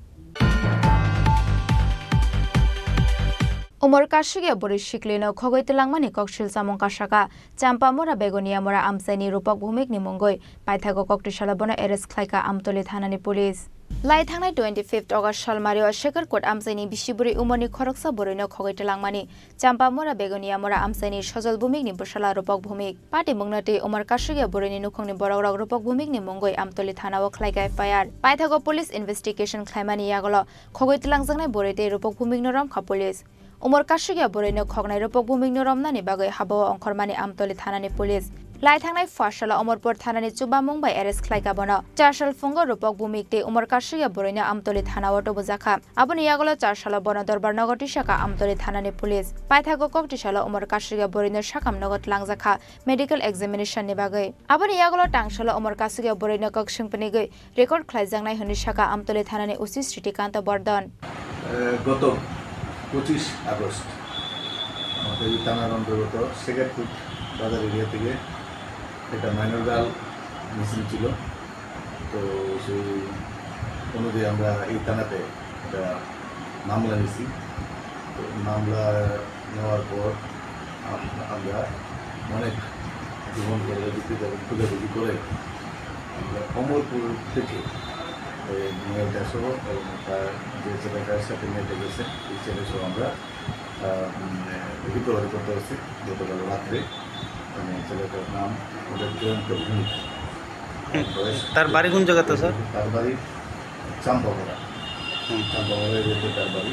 S7: Umar Kashiga Boris Shiklino Khogoi Telangmani Kokshil Samong Kashaka Champa Mora Begonia Mora Amsani Rupak Bhumik ni Mongoi Paithago Koktishalabona Eres Klaika Amtoli Thanani Police Lai Thangnai 25th August Shalmario Shekhar Kot Amsani Bishiburi Umoni Khoroksa Borino Khogoi Telangmani Champa Mora Begonia Mora Amsani Shojol Bhumik ni Boshala Rupak Bhumik Party Mongnati Umar Kashiga Borini Nukhongni Borok Rupak Bhumik ni Mongoi Amtoli Thanao Klaika Fire Paithago Police Investigation Klaimani Yagolo Khogoi Telangjangnai Borite Rupak Bhumik Noram Kha Police Umar Kashiga Borino Khognai Rupak Bhumik Noramnani Bagai Habawa Ongkhormani Amtoli Thanani Police Lai Thangnai Fashala Umarpur Thanani Chuba Mumbai Eres Klaika Bono Charshal Fungo Rupak Bhumik te Umar Kashiga Borino Amtoli Thanawa Tobuzakha Aboni Yagolo Charshala Bono Dorbar Nogoti Shaka Amtoli Thanani Police Paithago Koktishala Umar Kashiga Borino Shakam Nogot Langjakha Medical Examination ni Bagai Aboni Yagolo Tangshala Umar Kashiga Borino Kokshingpani Gai Record Klaijangnai Honi Shaka Amtoli Thanani Usi Sritikanta Bordon
S13: Goto 25 August আমাদের থানার অন্তর্গত শেখারপুর বাজার এরিয়া থেকে একটা মাইনর গার্ল মিসিং ছিল। তো সেই অনুযায়ী আমরা এই থানাতে একটা মামলা নিয়েছি। তো মামলা নেওয়ার পর আমরা অনেক জীবন করে খুঁজাখুঁজি করে আমরা কমলপুর থেকে মেয়েটা সহ এবং তার যে ছেলেটার সাথে মেয়েটা গেছে এই ছেলে সহ আমরা রিকভারি করতে হচ্ছে গতকাল রাত্রে। ছেলেটার নাম ওদের জয়ন্ত ভূমিক।
S10: তার বাড়ি কোন জায়গাতে স্যার?
S13: তার বাড়ি চাম্পাপাড়া, চাম্পাপাড়ায় যেতে তার বাড়ি।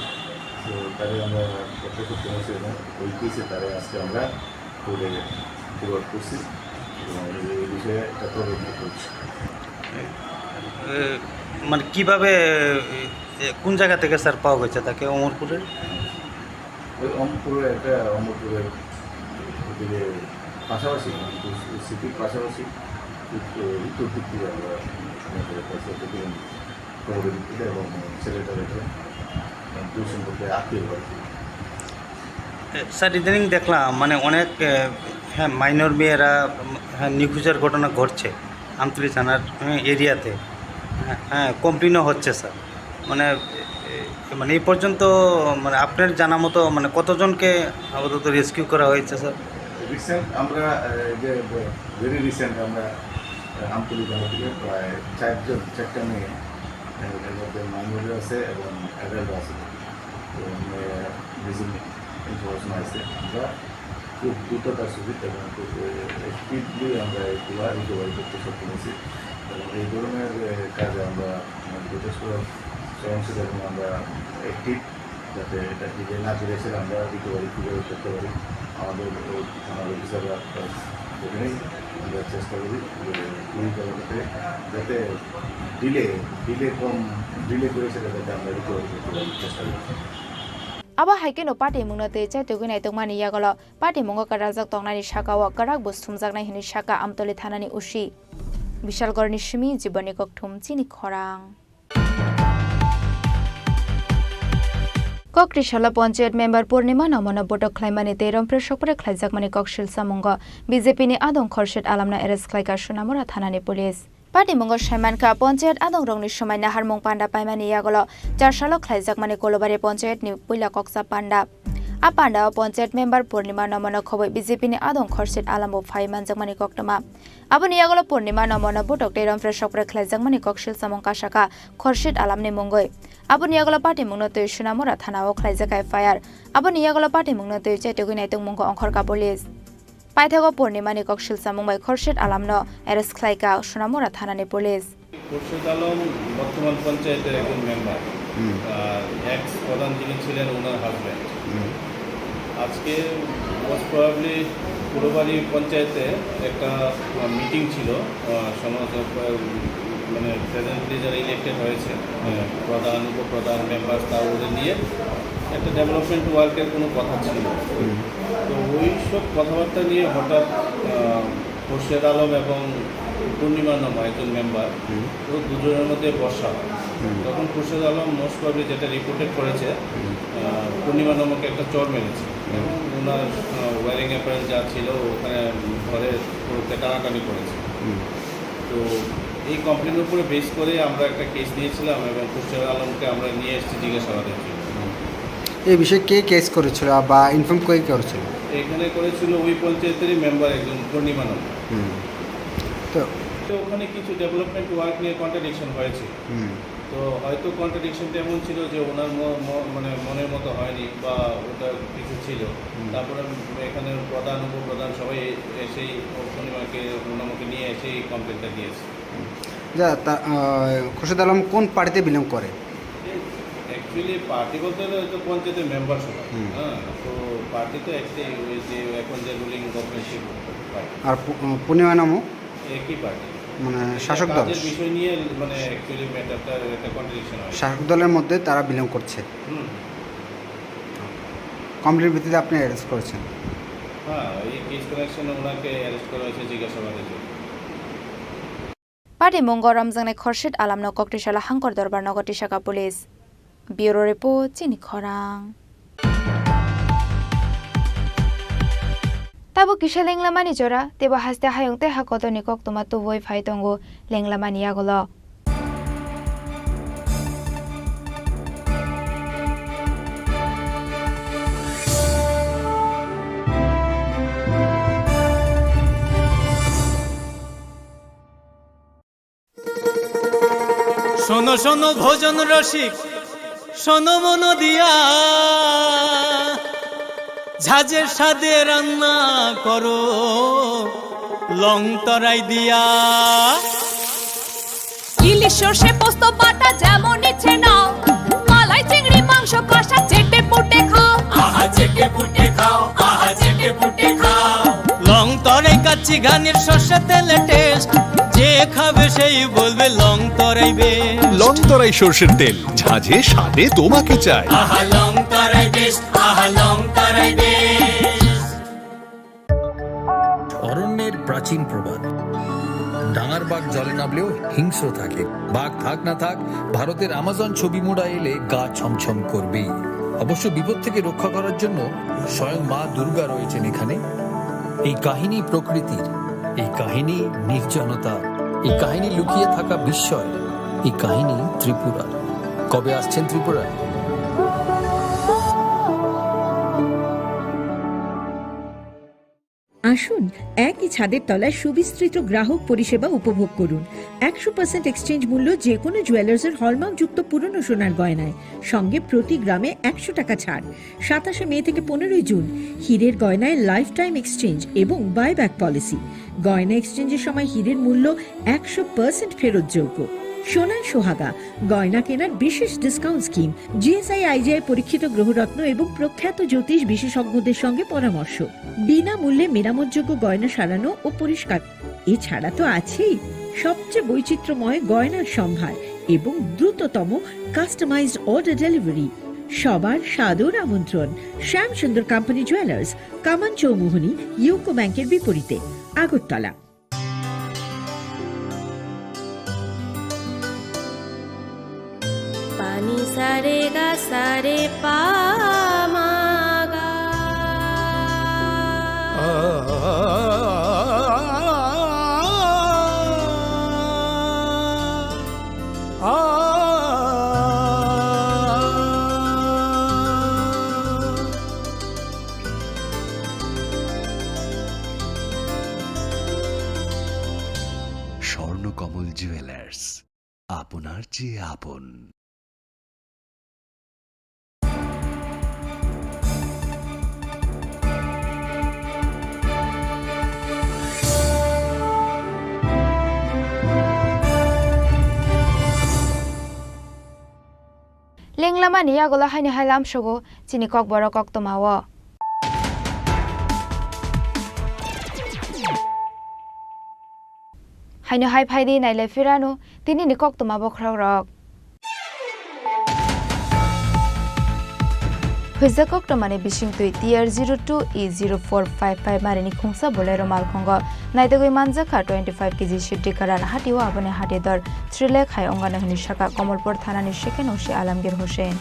S13: তো তারে আমরা করতে করতে হচ্ছে এবং ওই কেসে তারে আজকে আমরা কোর্টে ফরওয়ার্ড করছি এবং এই বিষয়ে একটা তদন্ত করছি।
S10: মানে কিভাবে কোন জায়গা থেকে স্যার পাওয়া গেছে তাকে? অমরপুরে
S13: ওই অমরপুরে একটা অমরপুরের দিকে পাশাপাশি সিটির পাশাপাশি উত্তর দিক থেকে আমরা খবরের ভিত্তিতে এবং ছেলেটার একটা দুই সম্পর্কে আত্মীয় হয়।
S10: স্যার ইদানিং দেখলাম মানে অনেক হ্যাঁ মাইনর মেয়েরা হ্যাঁ নিখোঁজের ঘটনা ঘটছে আমতলী থানার এরিয়াতে। হ্যাঁ কমপ্লেনও হচ্ছে স্যার। মানে মানে এই পর্যন্ত মানে আপনার জানা মতো মানে কতজনকে আপাতত রেস্কিউ করা হয়েছে স্যার?
S13: রিসেন্ট আমরা যে ভেরি রিসেন্ট আমরা আমতলী থানা থেকে প্রায় 4টা মেয়ে, এর মধ্যে মাইনর আছে এবং অ্যাডাল্ট আছে। তো মিসিং ইনফরমেশন আছে। আমরা খুব দ্রুততার সহিত এবং খুব স্পিডলি আমরা এগুলো রিকভারি করতে সক্ষম হয়েছি এবং এই ধরনের কাজে আমরা যথেষ্ট সহনশীল এবং আমরা অ্যাক্টিভ যাতে এটা নিজে না ফিরে এসে আমরা রিকভারি কীভাবে করতে পারি। আমাদের থানার অফিসাররা ওখানেই আমরা চেষ্টা করি যে পরিচালনাতে যাতে ডিলে করে সেটা যাতে আমরা রিকভারি করতে পারি চেষ্টা করি।
S7: Aba haike no party mungna te chai tu gunai tongmani yagala party mungo karajak tongnani shakawa karak busthum jaknai hini shaka amtoli thanani ushi Bishalgorni shimi jibani kokthum chini khorang Kokrishala Panchayat member Purnima Namana Botok Klaimani Teram Preshopre Klaijakmani Kokshil Samunga BJP ni Adong Khorshid Alamna Eres Klaika Shunamura Thanani Police Party Mungo Shaimanka Panchayat Adong Rongni Shumai Nahar Mung Panda Paimani Yagolo Charshalo Klaijakmani Kolobare Panchayat ni Puila Koksa Panda Apanda Panchayat member Purnima Namana Khoboi BJP ni Adong Khorshid Alambo Phaiman Jakmani Koktama Aboni Yagolo Purnima Namana Botok Teram Preshopre Klaijakmani Kokshil Samungka Shaka Khorshid Alamni Mungoi Aboni Yagolo Party Mungno Tui Shunamura Thanao Klaijakai Fire Aboni Yagolo Party Mungno Tui Chaitugunai Tung Mungo Onkhorka Police Paithago Purnimani Kokshil Samungbai Khorshid Alamno Eres Klaika Shunamura Thanani Police
S10: Khorshid Alam বর্তমান পঞ্চায়েতের একজন মেম্বার এক্স প্রধান যিনি ছিলেন ওনার হাজব্যান্ড আজকে মোস্ট প্রবাবলি পুরোবাড়ি পঞ্চায়েতে একটা মিটিং ছিল সমস্ত মানে প্রেজেন্টলি যারা ইলেক্টেড হয়েছে প্রধান উপপ্রধান মেম্বার তারা ওদের নিয়ে একটা ডেভেলপমেন্ট ওয়ার্কের কোনো কথা ছিল তো ওই সব কথাবার্তা নিয়ে হঠাৎ খোরশেদ আলম এবং পূর্ণিমা নামা একজন মেম্বার তো দুজনের মধ্যে বসা তখন খোরশেদ আলম মোস্ট প্রবলি যেটা রিপোর্টেড করেছে পূর্ণিমা নামকে একটা চর মেরেছে এবং ওনার ওয়ারিং অ্যাপারেল যা ছিল ওখানে ঘরে পুরোতে টানাটানি করেছে তো এই কমপ্লেনের উপরে বেস করে আমরা একটা কেস দিয়েছিলাম এবং খোরশেদ আলমকে আমরা নিয়ে এসেছি জিজ্ঞাসাবাদের জন্য
S11: এই বিষয়ে কে কেস করেছিল বা ইনফর্ম কে করেছিল
S10: এখানে করেছিল ওই পঞ্চায়েতেরই মেম্বার একজন পূর্ণিমা নাম
S11: তো
S10: ওখানে কিছু ডেভেলপমেন্ট ওয়ার্ক নিয়ে কন্ট্রাডিকশন হয়েছে তো হয়তো কন্ট্রাডিকশনটা এমন ছিল যে ওনার মানে মনের মতো হয়নি বা ওটা কিছু ছিল তারপরে এখানে প্রধান উপপ্রধান সবাই এসেই পূর্ণিমাকে ওনাকে নিয়ে এসেই কমপ্লেনটা দিয়েছে
S11: যা খোরশেদ আলম কোন পার্টিতে বিলং করে
S10: অ্যাকচুয়ালি পার্টি বলতে হলে হয়তো পঞ্চায়েতের মেম্বার সবাই হ্যাঁ তো পার্টি তো একটাই ওই যে এখন যে রুলিং গভর্নমেন্ট
S11: আর পূর্ণিমা নামও
S10: একই পার্টি
S11: মানে শাসক দল
S10: বিষয় নিয়ে মানে অ্যাকচুয়ালি ম্যাটারটা একটা কন্ট্রাডিকশন হয়
S11: শাসক দলের মধ্যে তারা বিলং করছে কমপ্লেন্ট ভিত্তিতে আপনি অ্যারেস্ট করেছেন
S10: হ্যাঁ এই কেস কানেকশনে ওনাকে অ্যারেস্ট করা হয়েছে জিজ্ঞাসাবাদের জন্য
S7: Party Mungo Ramjangnai Khorshid Alamno Koktishala Hangkor Dorbar Nogoti Shaka Police Bureau Report Chini Khorang Tabo kisha lenglamani jora tebo haste hayongte hakoto nikok toma tu voi phaitongo lenglamani yagolo
S4: শোনো শোনো ভোজন রসিক শোনো মন দিয়া ঝাঁঝের স্বাদে রান্না করো লং তরাই দিয়া
S3: ইলিশ সর্ষে পোস্ত বাটা যেমন ইচ্ছে নাও মালাই চিংড়ি মাংস কষা চেটে পুটে খাও
S4: আহা চেটে পুটে খাও আহা চেটে পুটে খাও লং তরাই কাচ্চি ঘানির সর্ষে তেলে টেস্ট যে খাবে সেই বলবে লং তরাই বেশ
S6: লং তরাই সর্ষের তেল ঝাঁঝে স্বাদে তোমাকে চাই
S4: আহা লং তরাই বেশ আহা লং তরাই বেশ
S1: অরণ্যের প্রাচীন প্রবাদ ডাঙার বাঘ জলে নামলেও হিংস্র থাকে বাঘ থাক না থাক ভারতের আমাজন ছবি মোড়া এলে গা ছমছম করবেই অবশ্য বিপদ থেকে রক্ষা করার জন্য স্বয়ং মা দুর্গা রয়েছেন এখানে এই কাহিনী প্রকৃতির এই কাহিনী নির্জনতা এই কাহিনী লুকিয়ে থাকা বিস্ময় এই কাহিনী ত্রিপুরা কবে আসছেন ত্রিপুরায়
S15: আসুন একই ছাদের তলায় সুবিস্তৃত গ্রাহক পরিষেবা উপভোগ করুন 100% এক্সচেঞ্জ মূল্য যে কোনো জুয়েলার্সের হলমার্কযুক্ত পুরনো সোনার গয়নায় সঙ্গে প্রতি গ্রামে 100 টাকা ছাড় 27 মে থেকে 15 জুন হীরের গয়নায় লাইফ টাইম এক্সচেঞ্জ এবং বাইব্যাক পলিসি গয়না এক্সচেঞ্জের সময় হীরের মূল্য 100% ফেরতযোগ্য সোনার সোহাগা গয়না কেনার বিশেষ ডিসকাউন্ট স্কিম, জিএসআই আইজিআই পরীক্ষিত গ্রহরত্ন এবং প্রখ্যাত জ্যোতিষ বিশেষজ্ঞদের সঙ্গে পরামর্শ, বিনামূল্যে মেরামতযোগ্য গয়না সারানো ও পরিষ্কার। এছাড়া তো আছেই সবচেয়ে বৈচিত্র্যময় গয়নার সম্ভার এবং দ্রুততম কাস্টমাইজড অর্ডার ডেলিভারি। সবার সাদর আমন্ত্রণ শ্যামসুন্দর কোম্পানি জুয়েলার্স, কামান চৌমুহনী, ইউকো ব্যাংকের বিপরীতে, আগরতলা।
S3: পানি সারে গা সারে পা মা গা।
S6: স্বর্ণকমল জুয়েলার্স, আপনার চেয়ে আপন।
S7: লেংলামানি আগলা হাইনি হাইলাম সগো চিনি কক বড় কক তোমাও হাইনো হাই ফাইদি নাইলে ফিরানো তিনি নি কক তোমা বখরাও রক হুইজা কক তোমানে বিশিং তুই টিআর 02E0455 মারিনি খুংসা বলেরো মালখঙ্গ নাইদগই মানজাখা 25 কেজি শিড্ডি কারান হাটিও আবনে হাটি দর 3 লাখ হাই অঙ্গানা হনি শাখা কমলপুর থানানি শেখেন ওসি আলমগীর হোসেন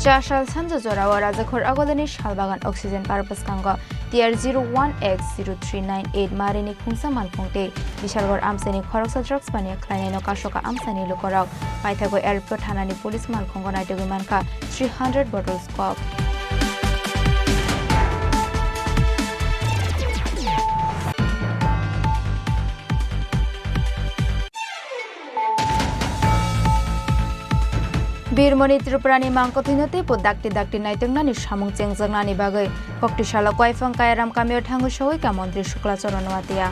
S7: চাশাল সানজো জোরাওয়া রাজাখর আগলানি শালবাগান অক্সিজেন পারপাস কাঙ্গ টিআর 01X03998 মারিনি খুংসা মালফংতে বিশালগড় আমসানি খরকসা ড্রাগস পানিয়া খ্লাইনাইনো কাশকা আমসানি লুকরাও পাইথাগো এয়ারপোর্ট থানানি পুলিশ মালখঙ্গ নাইটগই মানকা 300 বটলস কক বীরমণি ত্রিপুরানি মাংকথিনতে পদাকটি দাকটি নাইতংনানি সামুং চেংজংনানি বাগৈ কক্তিশালা কয়ফং কায়ারাম কামিও ঠাঙ্গু সহৈকা মন্ত্রী শুক্লাচরণ ওয়াতিয়া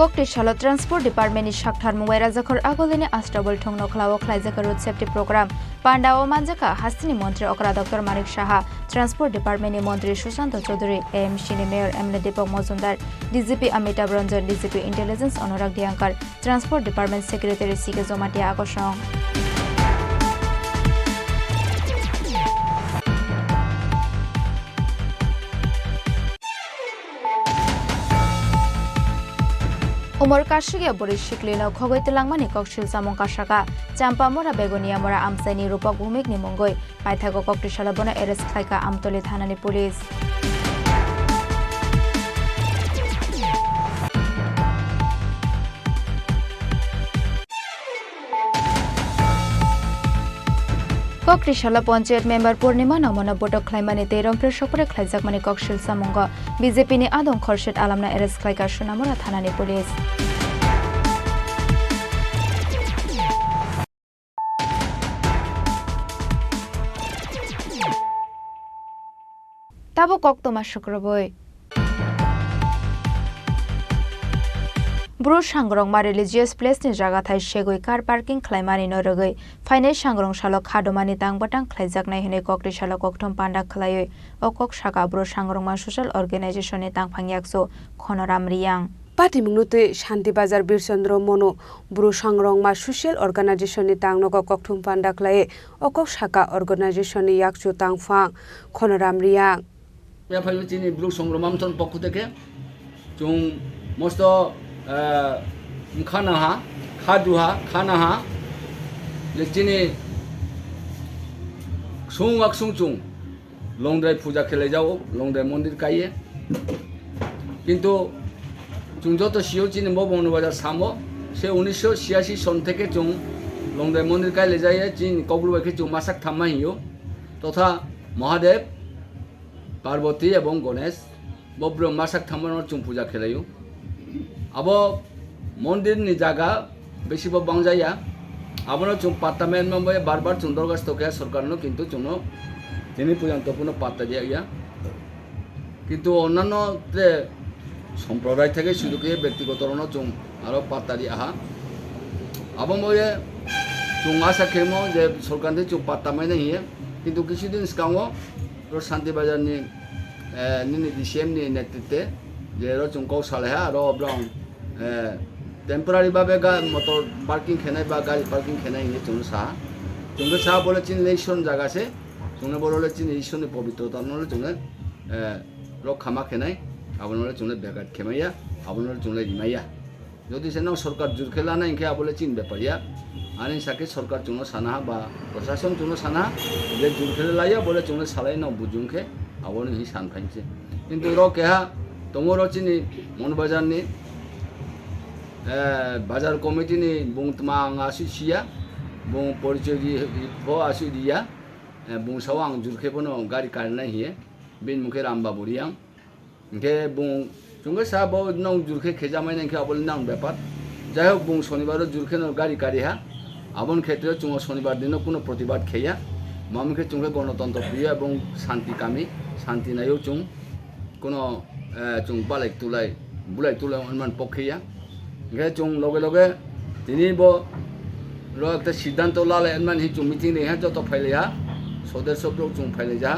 S7: কক্তিশালা ট্রান্সপোর্ট ডিপার্টমেন্টনি শাকঠার মুঙ্গাই রাজাখর আগলিনি আস্টাবল ঠং নখলাও খ্লাইজাকা রোড সেফটি প্রোগ্রাম পান্ডা ও মানজাকা হাস্তিনি মন্ত্রী অকরা ডক্টর মানিক সাহা ট্রান্সপোর্ট ডিপার্টমেন্টনি মন্ত্রী সুশান্ত চৌধুরী এএমসিনি mayor MLA Dipak Majumder DGP Amitabh Ranjan DGP intelligence Anurag Dhankar transport department secretary CK Jamatia আকর্ষণ उमर काशिया बोरिस शिकलिनो खगैते लांगमानि ककशिल सामं काशाका चाम्पा मोरा बेगोनिया मोरा आमसाइनि रूपक भूमिक निमंगै पाइथागो ककटिशाला बना एरेस्ट खाइका आमतली थानानि पुलिस ककटिशाला पंचायत मेम्बर पूर्णिमा नमना बोटक ख्लाइमानि तेरमफ्रे सपरे ख्लाइजाकमानि ककशिल सामंग बीजेपीनि आदम खर्शेद आलामना एरेस्ट खाइका सुनामुरा थानानि पुलिस ताबो कक्तमा शुक्रबय ब्रु सांग्रं मा रिलिजियस प्लेसनि जागा थाइ सेगै कार पार्किं ख्लाइमानि नरगै फाइनाइ सांग्रं सालो खादमानि तांबाटां ख्लाइजाकनाय हनै ककटिशाला कक्थम पान्डा खलायै अकक साका ब्रु सांग्रं मा सोशल अर्गानाइजेशननि तांफांयाकसो खनराम रियां
S16: पाटिमुंगनुते शान्ति बाजार बीरचन्द्र मनो ब्रु सांग्रं मा सोशल अर्गानाइजेशननि तांनग कक्थम पान्डा खलायै अकक साका अर्गानाइजेशननि याकसो तांफां खनराम रियां
S17: চিনি ব্লু সংগ্রামামথন পক্ষ থেকে जों मस्त खानाहा खादुहा खानाहा लेचिनि सुं आकसुं चुं लंद्राय पूजा खेले जाओ लंद्राय मंदिर काये किन्तु जों যত सिओ चिनि बन बाजार सामो से 1986 सन থেকে जों लंद्राय मंदिर कायले जायो चिन कग्लुबाइखे जों मासाक थामा हियो तथा महादेव पार्वती एवं गणेश बब्रम मासाक थामनो चुं पूजा खेलायो अब मंदिर नि जागा बेसी बांजाया आबनो चुं पार्टामेंट में बार बार चुं दरखास्त के सरकार किन्तु चुनो তিনি পর্যন্ত কোনো পাত্তা দেওয়া গিয়া কিন্তু অন্যান্য সম্প্রদায় থেকে শুরু করে ব্যক্তিগত চুং আরও পাত্তা দিয়ে আহা আবময়ে চুং আশা খেমো যে সরকার চুং পাত্তা মাইনে হিয়ে কিন্তু কিছুদিন সিগাङাव শান্তি বাজারনি নিনি ডিসিএমনি নেতৃত্বে যে চুং কৌশালहा আরও ব্রং টেম্পোরারি ভাবে মটর পার্কিং খেনাই বা গাড়ি পার্কিং খেনাই হিয়ে চুং সাহা চুংকে সাহা বলেছেন ইলেকশন জায়গাছে जोंने बरोले चिन ईश्वरनि पवित्रता नले जोंने रक्षा खेनाय आबनले जोंने बेगाट खेमाया आबनले जोंने रिमाया যদি সেন সরকার জুরখেলা নাই কে আবলে চিন ব্যাপারিয়া আনি সাকে সরকার চুনো সানা বা প্রশাসন চুনো সানা যে জুরখেলা লাইয়া বলে চুনো সালাই ন বুজুংখে আবনি হি সান ফাইছে কিন্তু র কেহা তোমর চিনি মন বাজারনি বাজার কমিটিনি বুংতমা আসি সিয়া বুং পরিচয় দি ফো আসি দিয়া बुंसाव आं जुरखेबनो गारि कारनाय हिये बिन मुखे रामबा बुरियां इनके बुं जोंगे साबो नौ जुरखे खेजामाय नखे अबल नां ব্যাপার যাই হোক বুং শনিবার जुरखे न गारि कारिहा आबन क्षेत्रे चुंग शनिबार दिन कोनो प्रतिबाद खेया मामखे चुंगे गणतंत्र प्रिय এবং শান্তি কামি শান্তি নাইও চুং কোনো চুং বালাই তুলাই বুলাই তুলাই অনুমান পক্ষিয়া গে চুং লগে লগে তিনি ব র একটা সিদ্ধান্ত লালে অনুমান হি চুং মিটিং নে যত ফাইলেয়া सदस्य चुं फाइले जा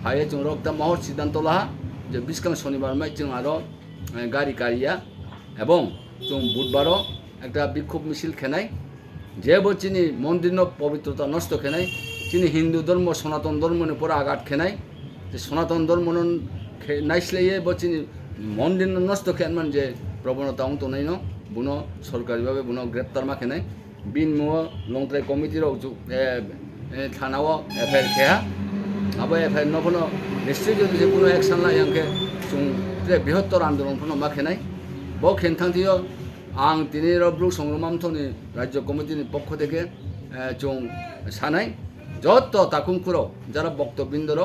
S17: फाइले चुं रक्ता महर सिद्धांत लाहा जे बिस्कां शनिबार माइ चुं आरो गारि कारिया एवं चुं बुधबार एक विक्षोभ मिছিল खेनाय जेबो चिनी मंदिर पवित्रता नष्ट खेनाय चिनी हिंदू धर्म सनातन धर्मनि पर आघात खेनाय जे सनातन धर्म नाइसलाये बो चिनी मंदिर नष्ट खेनमान जे प्रवणता तो नहीं न बुनो सरकारी भावे बुनो ग्रेप्तार मा खेनाय बिन मो लंगथ्राइ कमिटी रो थानाव एफआईआर खेया अब एफआईआर नफोनो निश्चय जो कोनो एक्शन ला यांके जों बृहत्तर आंदोलन फोनो मा खेनाय ब खेनथांथियो आं दिनै रब्रु संग्रामथनि राज्य कमिटिनि पक्ष থেকে जों सानाय যত তাকুমকুরো যারা বক্তবৃন্দর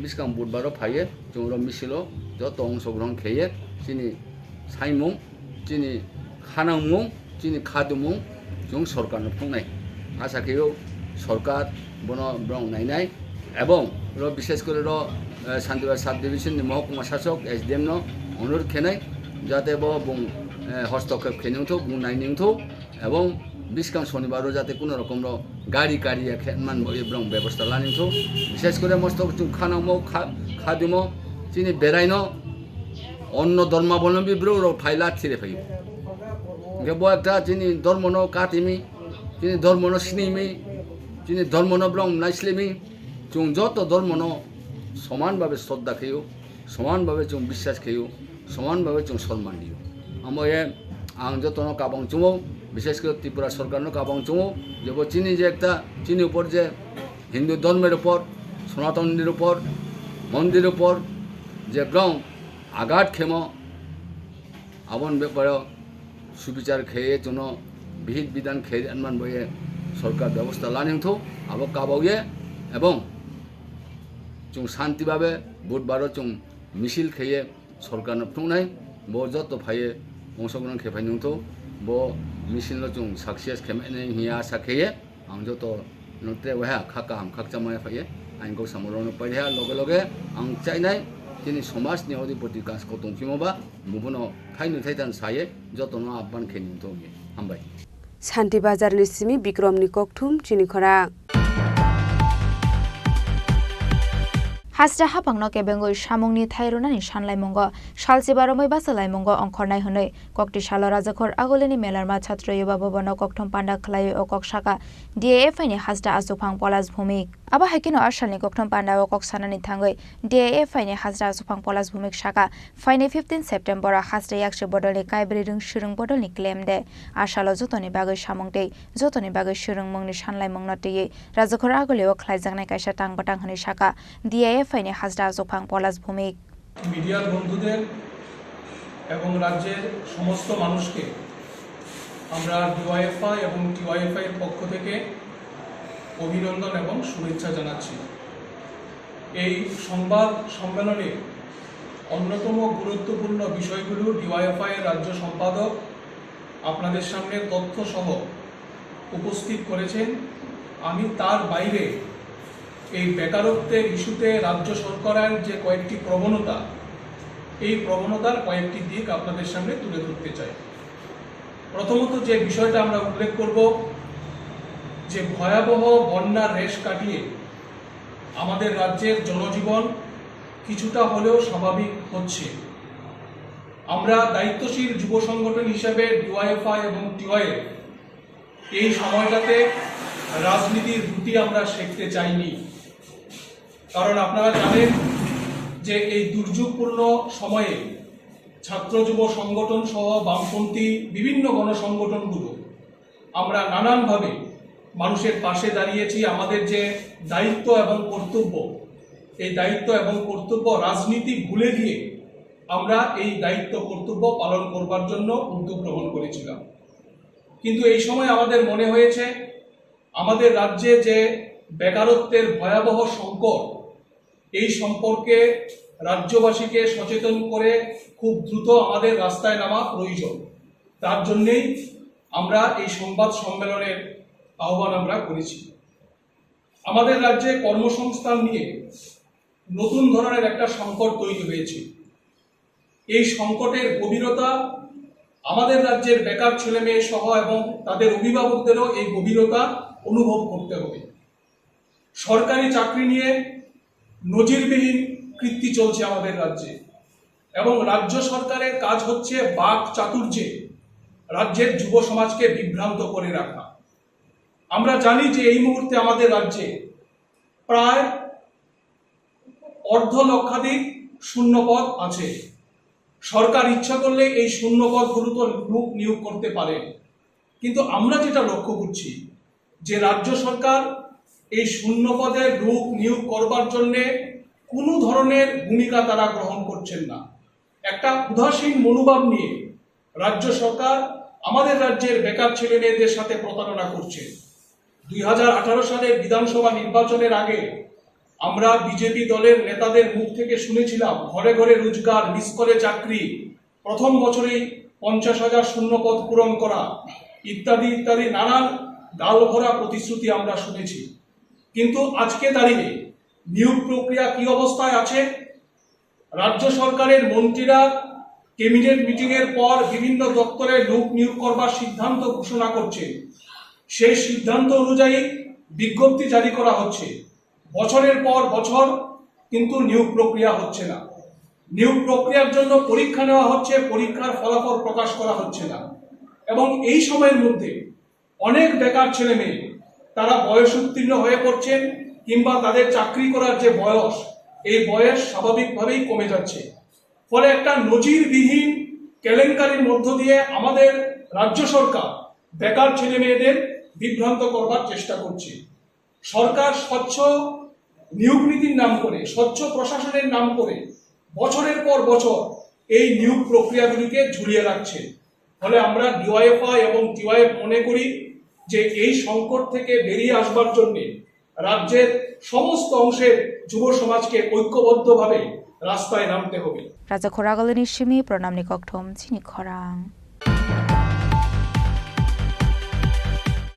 S17: বিস্কাম বুধবারও ফাইয়ে जों মিছিলো যত অংশগ্রহণ খেয়ে চিনি সাইমুং চিনি খানাংমুং চিনি খাদুমুং जों सरकारनो फुंनाय आशा खेयो सरकार बन ब्रं नायनाय एवं विशेष कर शांतिबाजार साब डिविजन महकुमा शासक एसडीएम अनुरोध खेनाय जाते बुं हस्तक्षेप खेनिंथ बुं नायनिंथ एवं बिस्कां शनिबार जाते कोनो रकम गाड़ी कारिया खेमान ब्रं व्यवस्था लानिंथ विशेष कर मस्त खानामो खादिमो चिनी बेरायनो अन्न धर्मावलम्बी ब्रो फाइला थिरे फैयो बो एक चिनी धर्मनो काटिमी चिनी धर्मनो स्निमी चिनी धर्मनो ब्रं नाइस्लेमी जों যত धर्मनो समान भावे श्रद्धा खेयो समान भावे जों विश्वास खेयो समान भावे जों सम्मान दियो आमये आं जतनो काबां चुमो विशेष कर त्रिपुरा सरकारनो काबां चुमो जेबो चिनी जे एकटा चिनी ऊपर जे हिंदू धर्मेर ऊपर सनातननिर ऊपर मंदिर ऊपर जे ब्रं आघात खेमो आबन ब्यापार सुविचार खेये जोनो विहित विधान खेये अनुमान बये सरकार व्यवस्था लानिंथ अब काबाउये एवं जों शांति भावे बुधबार जों मिছিল खेये सरकार फुंनाय बो जत फाइये अंशग्रहण खेफाइनंथ बो मिছিল जों सक्सेस खेमायनाय हिया आशा खेये आं जत नते वहा खाका हम खाकचामाय फाइये आइनखौ सामलायनो पाइया लगे लगे आं चाइनाय दिनै समाजनि अधिपति गासखौ दंफिमोबा मुबुनो थाइनो थाइदान साये जतनो आबान खेनिंथ हामबाय
S16: शांति बाजारनि सिमी बिक्रमनि ककथुम चिनिखरा
S7: हाजिरा हाबांनो केबेंगो सामुंनि थाइरुनानि सानलायमंग सालसिबारमै बासलायमंग अंखरनाय हनै कक्ति सालो राजाखर आगोलेनि मेलारमा छात्र युवा भवन ककथुम पान्डा खलाय अकक शाखा डिएएफआइनि हाजिरा आसुफां पलास भूमिक आबा हाइकिनो आरसालनि ककथुम पान्डा अकक सानानि थाङै डिएएफआइनि हाजिरा आसुफां पलास भूमिक शाखा फाइने 15 सेप्टेम्बर हाजिरा याक्से बदलनि काइब्रि रों सुरुं बदलनि क्लेम दे आरसालो जतनि बागै सामुंते जतनि बागै सुरुं मंगनि सानलायमंग नतेयै राजाखर आगोलेव खलायजानाय कायसा टांबाटां हनै शाखा ডিএএফআইनि हाजिरा आसुफां पलास भूमिक
S18: মিডিয়ার বন্ধুদের এবং রাজ্যের সমস্ত মানুষকে আমরা ডিওয়াইএফআই এবং টিওয়াইএফআই এর পক্ষ থেকে অভিনন্দন এবং শুভেচ্ছা জানাচ্ছি। এই সংবাদ সম্মেলনে অন্যতম গুরুত্বপূর্ণ বিষয়গুলো ডিওয়াইএফআই এর রাজ্য সম্পাদক আপনাদের সামনে তথ্য সহ উপস্থিত করেছেন। আমি তার বাইরে এই বেকারত্বের ইস্যুতে রাজ্য সরকারের যে কয়েকটি প্রবণতা, এই প্রবণতার কয়েকটি দিক আপনাদের সামনে তুলে ধরতে চাই। প্রথমত যে বিষয়টা আমরা উল্লেখ করব, যে ভয়াবহ বন্যার রেশ কাটিয়ে আমাদের রাজ্যের জনজীবন কিছুটা হলেও স্বাভাবিক হচ্ছে। আমরা দায়িত্বশীল যুব সংগঠন হিসেবে ডিওয়াইএফআই এবং টিওয়াইএফ এই সময়টাতে রাজনীতির রুটি আমরা শিখতে চাইনি। কারণ আপনারা জানেন যে এই দুর্যোগপূর্ণ সময়ে ছাত্র যুব সংগঠন সহ বামপন্থী বিভিন্ন গণসংগঠনগুলো আমরা নানানভাবে মানুষের পাশে দাঁড়িয়েছি। আমাদের যে দায়িত্ব এবং কর্তব্য, এই দায়িত্ব এবং কর্তব্য রাজনীতি ভুলে গিয়ে আমরা এই দায়িত্ব কর্তব্য পালন করবার জন্য উদ্যোগ গ্রহণ করেছিলাম। কিন্তু এই সময় আমাদের মনে হয়েছে আমাদের রাজ্যে যে বেকারত্বের ভয়াবহ সংকট, এই সম্পর্কে রাজ্যবাসীকে সচেতন করে খুব দ্রুত আমাদের রাস্তায় নামা প্রয়োজন। তার জন্যেই আমরা এই সংবাদ সম্মেলনের আহ্বান আমরা করেছি। আমাদের রাজ্যে কর্মসংস্থান নিয়ে নতুন ধরনের একটা সংকট তৈরি হয়েছে। এই সংকটের গভীরতা আমাদের রাজ্যের বেকার ছেলে মেয়ে সহ এবং তাদের অভিভাবকদেরও এই গভীরতা অনুভব করতে হবে। সরকারি চাকরি নিয়ে নজিরবিহীন কীর্তি চলছে আমাদের রাজ্যে, এবং রাজ্য সরকারের কাজ হচ্ছে বাক চাতুর্যে রাজ্যের যুব সমাজকে বিভ্রান্ত করে রাখা। আমরা জানি যে এই মুহূর্তে আমাদের রাজ্যে প্রায় 1,50,000 শূন্যপদ আছে। সরকার ইচ্ছা করলে এই শূন্যপদগুলো লোক নিয়োগ করতে পারে, কিন্তু আমরা যেটা লক্ষ্য করছি যে রাজ্য সরকার এই শূন্যপদের লোক নিয়োগ করবার জন্যে কোনো ধরনের ভূমিকা তারা গ্রহণ করছেন না। একটা উদাসীন মনোভাব নিয়ে রাজ্য সরকার আমাদের রাজ্যের বেকার ছেলে মেয়েদের সাথে প্রতারণা করছে। 2018 সালের বিধানসভা নির্বাচনের আগে আমরা বিজেপি দলের নেতাদের মুখ থেকে শুনেছিলাম ঘরে ঘরে রোজগার, মিস করে চাকরি, প্রথম বছরেই 50,000 শূন্যপদ পূরণ করা ইত্যাদি ইত্যাদি নানান গাল ভরা প্রতিশ্রুতি আমরা শুনেছি। কিন্তু আজকে দাঁড়িয়ে নিয়োগ প্রক্রিয়া কি অবস্থায় আছে? রাজ্য সরকারের মন্ত্রীরা ক্যাবিনেট মিটিং এর পর বিভিন্ন দপ্তরে লোক নিয়োগ করবার সিদ্ধান্ত ঘোষণা করছে। সেই সিদ্ধান্ত অনুযায়ী বিজ্ঞপ্তি জারি করা হচ্ছে, বছরের পর বছর কিন্তু নিয়োগ প্রক্রিয়া হচ্ছে না। নিয়োগ প্রক্রিয়ার জন্য পরীক্ষা নেওয়া হচ্ছে, পরীক্ষার ফলাফল প্রকাশ করা হচ্ছে না। এবং এই সময়ের মধ্যে অনেক বেকার ছেলে মেয়ে তারা বয়স উত্তীর্ণ হয়ে পড়ছেন, কিংবা তাদের চাকরি করার যে বয়স, এই বয়স স্বাভাবিকভাবেই কমে যাচ্ছে। ফলে একটা নজিরবিহীন কেলেঙ্কারির মধ্য দিয়ে আমাদের রাজ্য সরকার বেকার ছেলে মেয়েদের বিভ্রান্ত করবার চেষ্টা করছে। সরকার স্বচ্ছ নিয়োগ নীতির নাম করে, স্বচ্ছ প্রশাসনের নাম করে বছরের পর বছর এই নিয়োগ প্রক্রিয়াগুলিকে ঝুলিয়ে রাখছে। ফলে আমরা ডিওয়াইএফআই এবং টিওয়াইএফ মনে করি যে এই সংকট থেকে বেরিয়ে আসবার জন্য রাজ্যের সমস্ত অংশের যুব সমাজকে ঐক্যবদ্ধভাবে রাস্তায় নামতে হবে।
S7: রাজা খোরাগলের নিশ্চিমি প্রণাম নিকটম চিনি খরাং।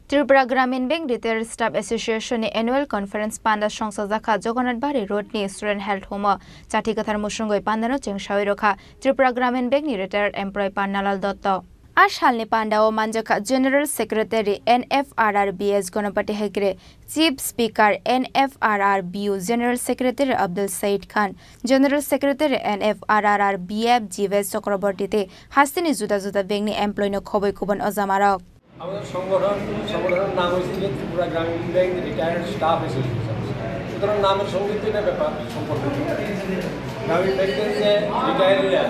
S7: Tripura Gramin bank retail staff এসোসিয়েশনের অ্যানুয়াল কনফারেন্স পান্ডা সংসদ জাখা জগন্নাথ বাড়ি রোডনি স্টুডেন্ট হেলথ হোম চাঠিকাথার মুসুঙ্গই পান্ডানো চেংসাওই রখা ত্রিপুরা গ্রামীণ ব্যাংকনি রিটায়ার্ড এমপ্লয় পান্নালাল দত্ত আর সালনি পান্ডা ও মানজাখা general secretary NFRRBS Ganapathi Hegde, chief speaker NFRRBU general secretary Abdul Sayeed Khan, general secretary NFRRBF জিভেস চক্রবর্তীতে হাস্তিনি জুদা জুদা ব্যাংকনি এমপ্লয় খবই কুবন অজামারক।
S19: আমাদের সংগঠনের নাম হয়েছিল Tripura Gramin bank retired staff association. সুতরাং নামের সঙ্গে এটা ব্যাপার সম্পর্ক। গ্রামীণ ব্যাংকের যে রিটায়ারিরা,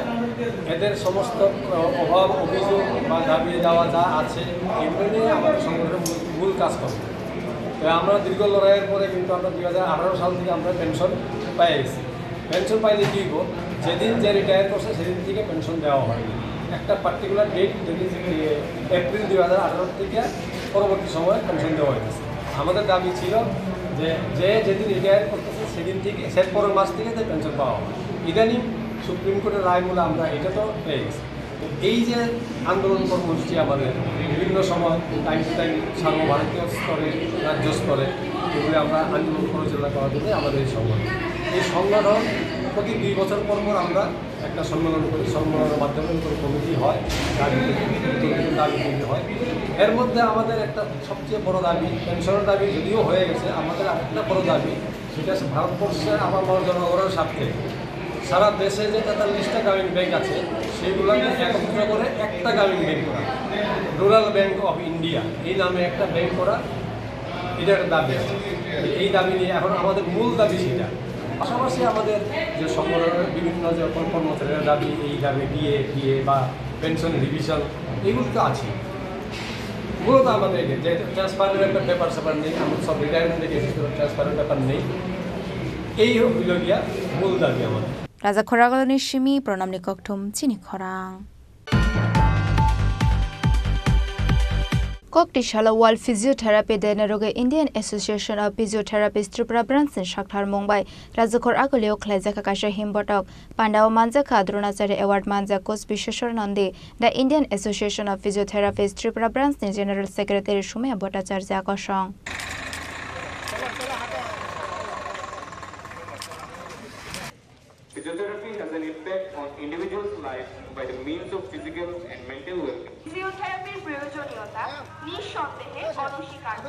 S19: এদের সমস্ত অভাব, অভিযোগ বা দাবি দেওয়া যা আছে এগুলো নিয়ে আমাদের সংগঠনের মূল কাজ করে। তো আমরা দীর্ঘ লড়াইয়ের পরে কিন্তু আমরা 2018 সাল থেকে আমরা পেনশন পাই গেছি। পেনশন পাইলে কী হবো, যেদিন যে রিটায়ার করছে সেদিন থেকে পেনশন দেওয়া হয়। একটা পার্টিকুলার ডেট যেদিন এপ্রিল 2018 থেকে পরবর্তী সময়ে পেনশন দেওয়া হয়েছে। আমাদের দাবি ছিল যে যেদিন রিটায়ার করতেছে সেদিন থেকে পরের মাস থেকে যে পেনশন পাওয়া হয়। ইদানিং সুপ্রিম কোর্টের রায় বলে আমরা এটা তো পেয়ে গেছি। এই যে আন্দোলন কর্মসূচি আমাদের বিভিন্ন সময় টাইম টু টাইম সর্বভারতীয় স্তরে রাজ্য স্তরে এগুলি আমরা আন্দোলন পরিচালনা করার জন্য আমাদের এই সংগঠন। এই সংগঠন প্রতি 2 বছর পর আমরা একটা সম্মেলন করি, সম্মেলনের মাধ্যমে কোনো কমিটি হয়, দাবি তৈরি হয়। এর মধ্যে আমাদের একটা সবচেয়ে বড় দাবি, পেনশনের দাবি যদিও হয়ে গেছে, আমাদের আরেকটা বড় দাবি, সেটা হচ্ছে ভারতবর্ষে আমার জনগণের স্বার্থে সারা দেশে যে 43টা গ্রামীণ ব্যাংক আছে সেইগুলোকে একত্র করে একটা গ্রামীণ ব্যাংক করা, রুরাল ব্যাংক অফ ইন্ডিয়া এই নামে একটা ব্যাংক করা, এটা একটা দাবি আছে। এই দাবি নিয়ে এখন আমাদের মূল দাবি সেটা। পাশাপাশি আমাদের যে সংগঠনের বিভিন্ন যে কর্মচারীরা দাবি, এই দাবি ডিএ বা পেনশন রিভিশন এগুলো তো আছে। মূলত আমাদের যে ট্রান্সফারের একটা ব্যাপার স্যাপার নেই, আমাদের সব রিটায়ারমেন্টে গেছে, ট্রান্সফারের ব্যাপার নেই, এই হইল গিয়া মূল দাবি আমাদের।
S7: রাজা খরাগলনি সিমি প্রণামনি ককঠুম চিনি খরাং kokti shala world physiotherapy deneroge Indian Association of Physiotherapists Tripura branch in Shakhtar Mumbai Rajakhor agoleo khlaijaka kasha himbotok Pandao Manjaka Dronacharya award manja coach Bisheshwar Nandi the Indian Association of Physiotherapists Tripura branch in General Secretary Shumaya Bhattacharya akosong
S20: Physiotherapy has an impact on individuals' life by the means of physical and mental well-being.
S3: ফিজিওথেরাপির প্রয়োজনীয়তা নিঃসন্দেহে অনস্বীকার্য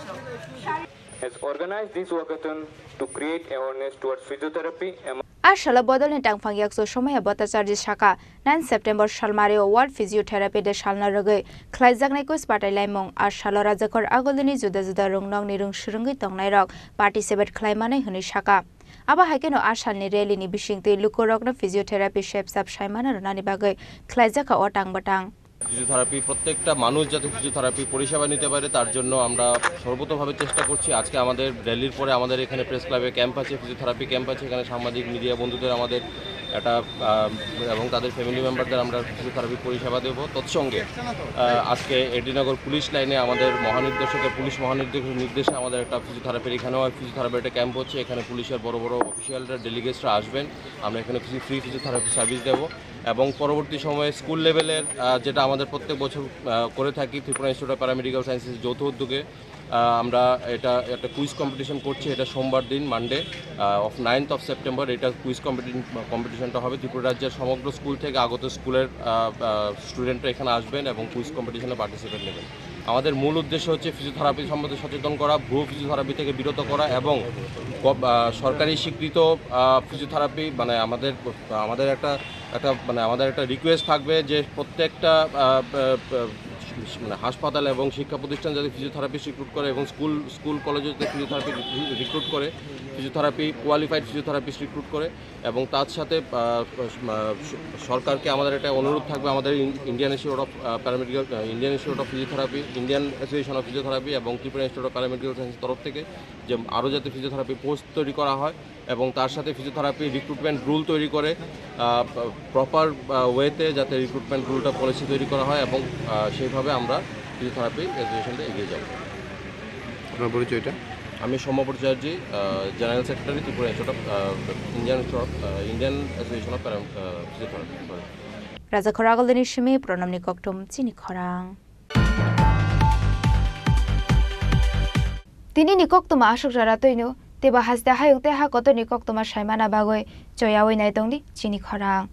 S20: Has organized this walkathon to create awareness towards physiotherapy among
S7: Ashala bodol ni tangphang yakso Shumaya Bhattacharya Shaka 9 September Shalmario World Physiotherapy de Shalna Roge Khlaijaknai ko Spatai Laimong Ashala Rajakhor agolini juda juda rungnong nirung surungi tongnai rok participate khlaimanai huni Shaka Aba haikeno ashalni rally ni bisingti lukorokno physiotherapy shapsap shaimana ronani bagai khlaijaka otang batang
S10: physiotherapy প্রত্যেকটা মানুষ যাতে ফিজিওথেরাপি পরিষেবা নিতে পারে তার জন্য আমরা সর্বতোভাবে চেষ্টা করছি। আজকে আমাদের র্যালির পরে আমাদের এখানে প্রেস ক্লাবে ক্যাম্প আছে, ফিজিওথেরাপি ক্যাম্প আছে। এখানে সাংবাদিক মিডিয়া বন্ধুদের আমাদের একটা এবং তাদের ফ্যামিলি মেম্বারদের আমরা ফিজিওথেরাপি পরিষেবা দেব। তৎসঙ্গে আজকে এডিনগর পুলিশ লাইনে আমাদের পুলিশ মহানির্দেশকের নির্দেশে আমাদের একটা ফিজিওথেরাপির এখানেও ফিজিওথেরাপি একটা ক্যাম্প হচ্ছে। এখানে পুলিশের বড় বড় অফিসিয়ালরা ডেলিগেটসরা আসবেন, আমরা এখানে ফ্রি ফিজিওথেরাপি সার্ভিস দেবো। এবং পরবর্তী সময়ে স্কুল লেভেলের যেটা আমাদের প্রত্যেক বছর করে থাকি Tripura institute of paramedical sciences যৌথ উদ্যোগে আমরা এটা একটা কুইজ কম্পিটিশন করছি। এটা সোমবার দিন মানডে 9th of September এটা কুইজ কম্পিটিশনটা হবে। ত্রিপুরা রাজ্যের সমগ্র স্কুল থেকে আগত স্কুলের স্টুডেন্টরা এখানে আসবেন এবং কুইজ কম্পিটিশনে পার্টিসিপেট নেবেন। আমাদের মূল উদ্দেশ্য হচ্ছে ফিজিওথেরাপি সম্বন্ধে সচেতন করা, ভুয়ো ফিজিওথেরাপি থেকে বিরত করা এবং সরকারি স্বীকৃত ফিজিওথেরাপি মানে আমাদের একটা রিকোয়েস্ট থাকবে যে প্রত্যেকটা হাসপাতাল এবং শিক্ষা প্রতিষ্ঠান যাতে ফিজিওথেরাপিস্ট রিক্রুট করে এবং স্কুল কলেজে যাতে ফিজিওথেরাপি রিক্রুট করে, ফিজিওথেরাপি কোয়ালিফাইড ফিজিওথেরাপিস্ট রিক্রুট করে। এবং তার সাথে সরকারকে আমাদের একটা অনুরোধ থাকবে, আমাদের Indian institute of physiotherapy, Indian association of physiotherapy এবং ত্রিপুরা ইনস্টিটিউট অফ প্যারামেডিক্যাল সায়েন্সের তরফ থেকে যে আরও যাতে ফিজিওথেরাপি পোস্ট তৈরি করা হয় এবং তার সাথে ফিজিওথেরাপি রিক্রুটমেন্ট রুল তৈরি করে প্রপার ওয়েতে যাতে রিক্রুটমেন্ট রুলটা পলিসি তৈরি করা হয় এবং সেইভাবে আমরা ফিজিওথেরাপি অ্যাসোসিয়েশনটা এগিয়ে যাব।
S6: আপনার পরিচয়টা?
S10: আমি Soumya Bhattacharya, general secretary Tripura institute of Indian association of physiotherapy.
S7: Rajakhor agolini shimi pronamni koktum chini khorang Tini nikoktuma ashok jaratoino teba hasda hayung te ha koto nikoktuma shaimana bagoi choyawoi nai tongdi chini khorang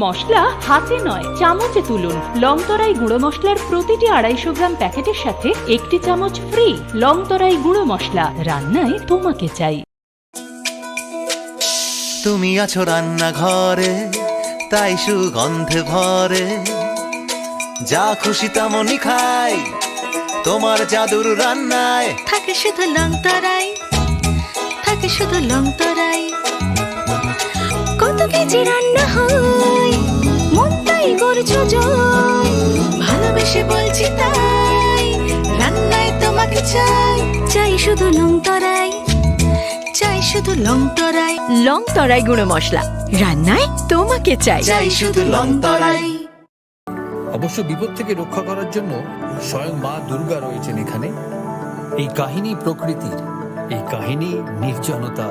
S5: মশলা হাতে নয় চামচে তুলুন। লংতরাই গুঁড়ো মশলার প্রতিটি 250 গ্রাম প্যাকেটের সাথে 1টি চামচ ফ্রি। লংতরাই গুঁড়ো মশলা, রান্নায় তোমাকে চাই।
S2: তুমি আছো রান্নাঘরে তাই সুগন্ধে ভরে, যা খুশি তেমনই খাই তোমার জাদুর রান্নায়
S3: থাকে শুধু লংতরাই থাকে শুধু লং তরাই। কত কেজি রান্না হয় মন তাই করছো জয়, ভালোবেসে বলছি তাই রান্নায় তোমাকে চাই, চাই শুধু লং তরাই, চাই শুধু লং তরাই।
S15: লং তরাই গুঁড়ো মশলা, রান্নায় তোমাকে চাই।
S3: চাই শুধু লং তরাই।
S1: অবশ্য বিপদ থেকে রক্ষা করার জন্য স্বয়ং মা দুর্গা রয়েছেন এখানে। এই কাহিনী প্রকৃতির, এই কাহিনী নির্জনতা,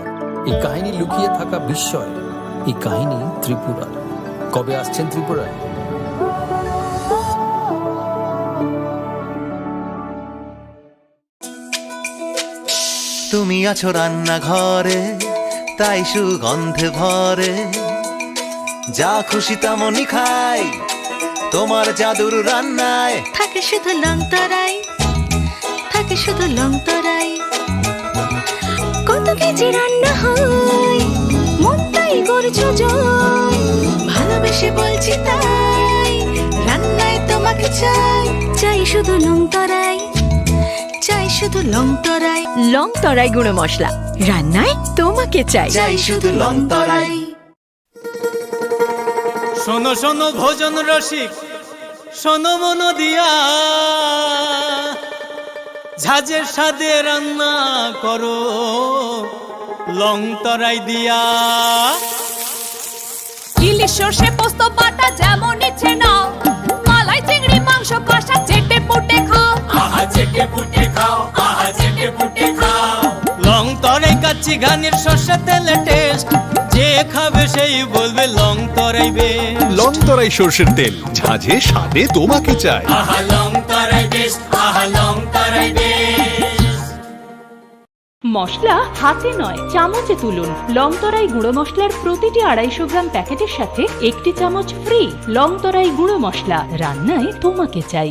S1: এই কাহিনী লুকিয়ে থাকা বিস্ময়, এই কাহিনী ত্রিপুরার। কবে আসছেন ত্রিপুরায়?
S2: তুমি আছো রান্নাঘরে, তাই সুগন্ধে ভরে, যা খুশি তেমনই খাই তোমার জাদুর রান্নায়।
S3: থাকে শুধু লং তরাই, থাকে শুধু লং তরাই। কত কেজি রান্না হয় মন তাই করছো জয়, ভালোবেসে বলছি তাই রান্নায় তোমাকে চাই, চাই শুধু লং তরাই, চাই শুধু লং তরাই।
S15: লং তরাই গুঁড়ো মশলা, রান্নায় তোমাকে চাই।
S3: চাই শুধু লং তরাই।
S4: শোনো শোনো ভোজন রসিক, শোনো মন দিয়া, ঝাঁঝের স্বাদে রান্না করো লং তরাই দিয়া।
S12: ইলিশ সর্ষে পোস্ত বাটা যেমন ইচ্ছে নাও, মালাই চিংড়ি মাংস কষা চেটে পুটে খাও।
S4: আহা চেটে পুটে খাও, আহা চেটে পুটে খাও। লং তরাই কাচ্চি ঘানির সর্ষে তেলে টেস্ট, যে খাবে সেই বলবে লং তরাই বেশ।
S6: লং তরাই সর্ষের তেল, ঝাঁঝে স্বাদে তোমাকে চাই।
S4: আহা লং তরাই বেশ, আহা লং তরাই বেশ।
S5: মশলা হাতে নয় চামচে তুলুন। লং তরাই গুঁড়ো মশলার প্রতিটি 250 গ্রাম প্যাকেটের সাথে 1টি চামচ ফ্রি। লং তরাই গুঁড়ো মশলা, রান্নায় তোমাকে চাই।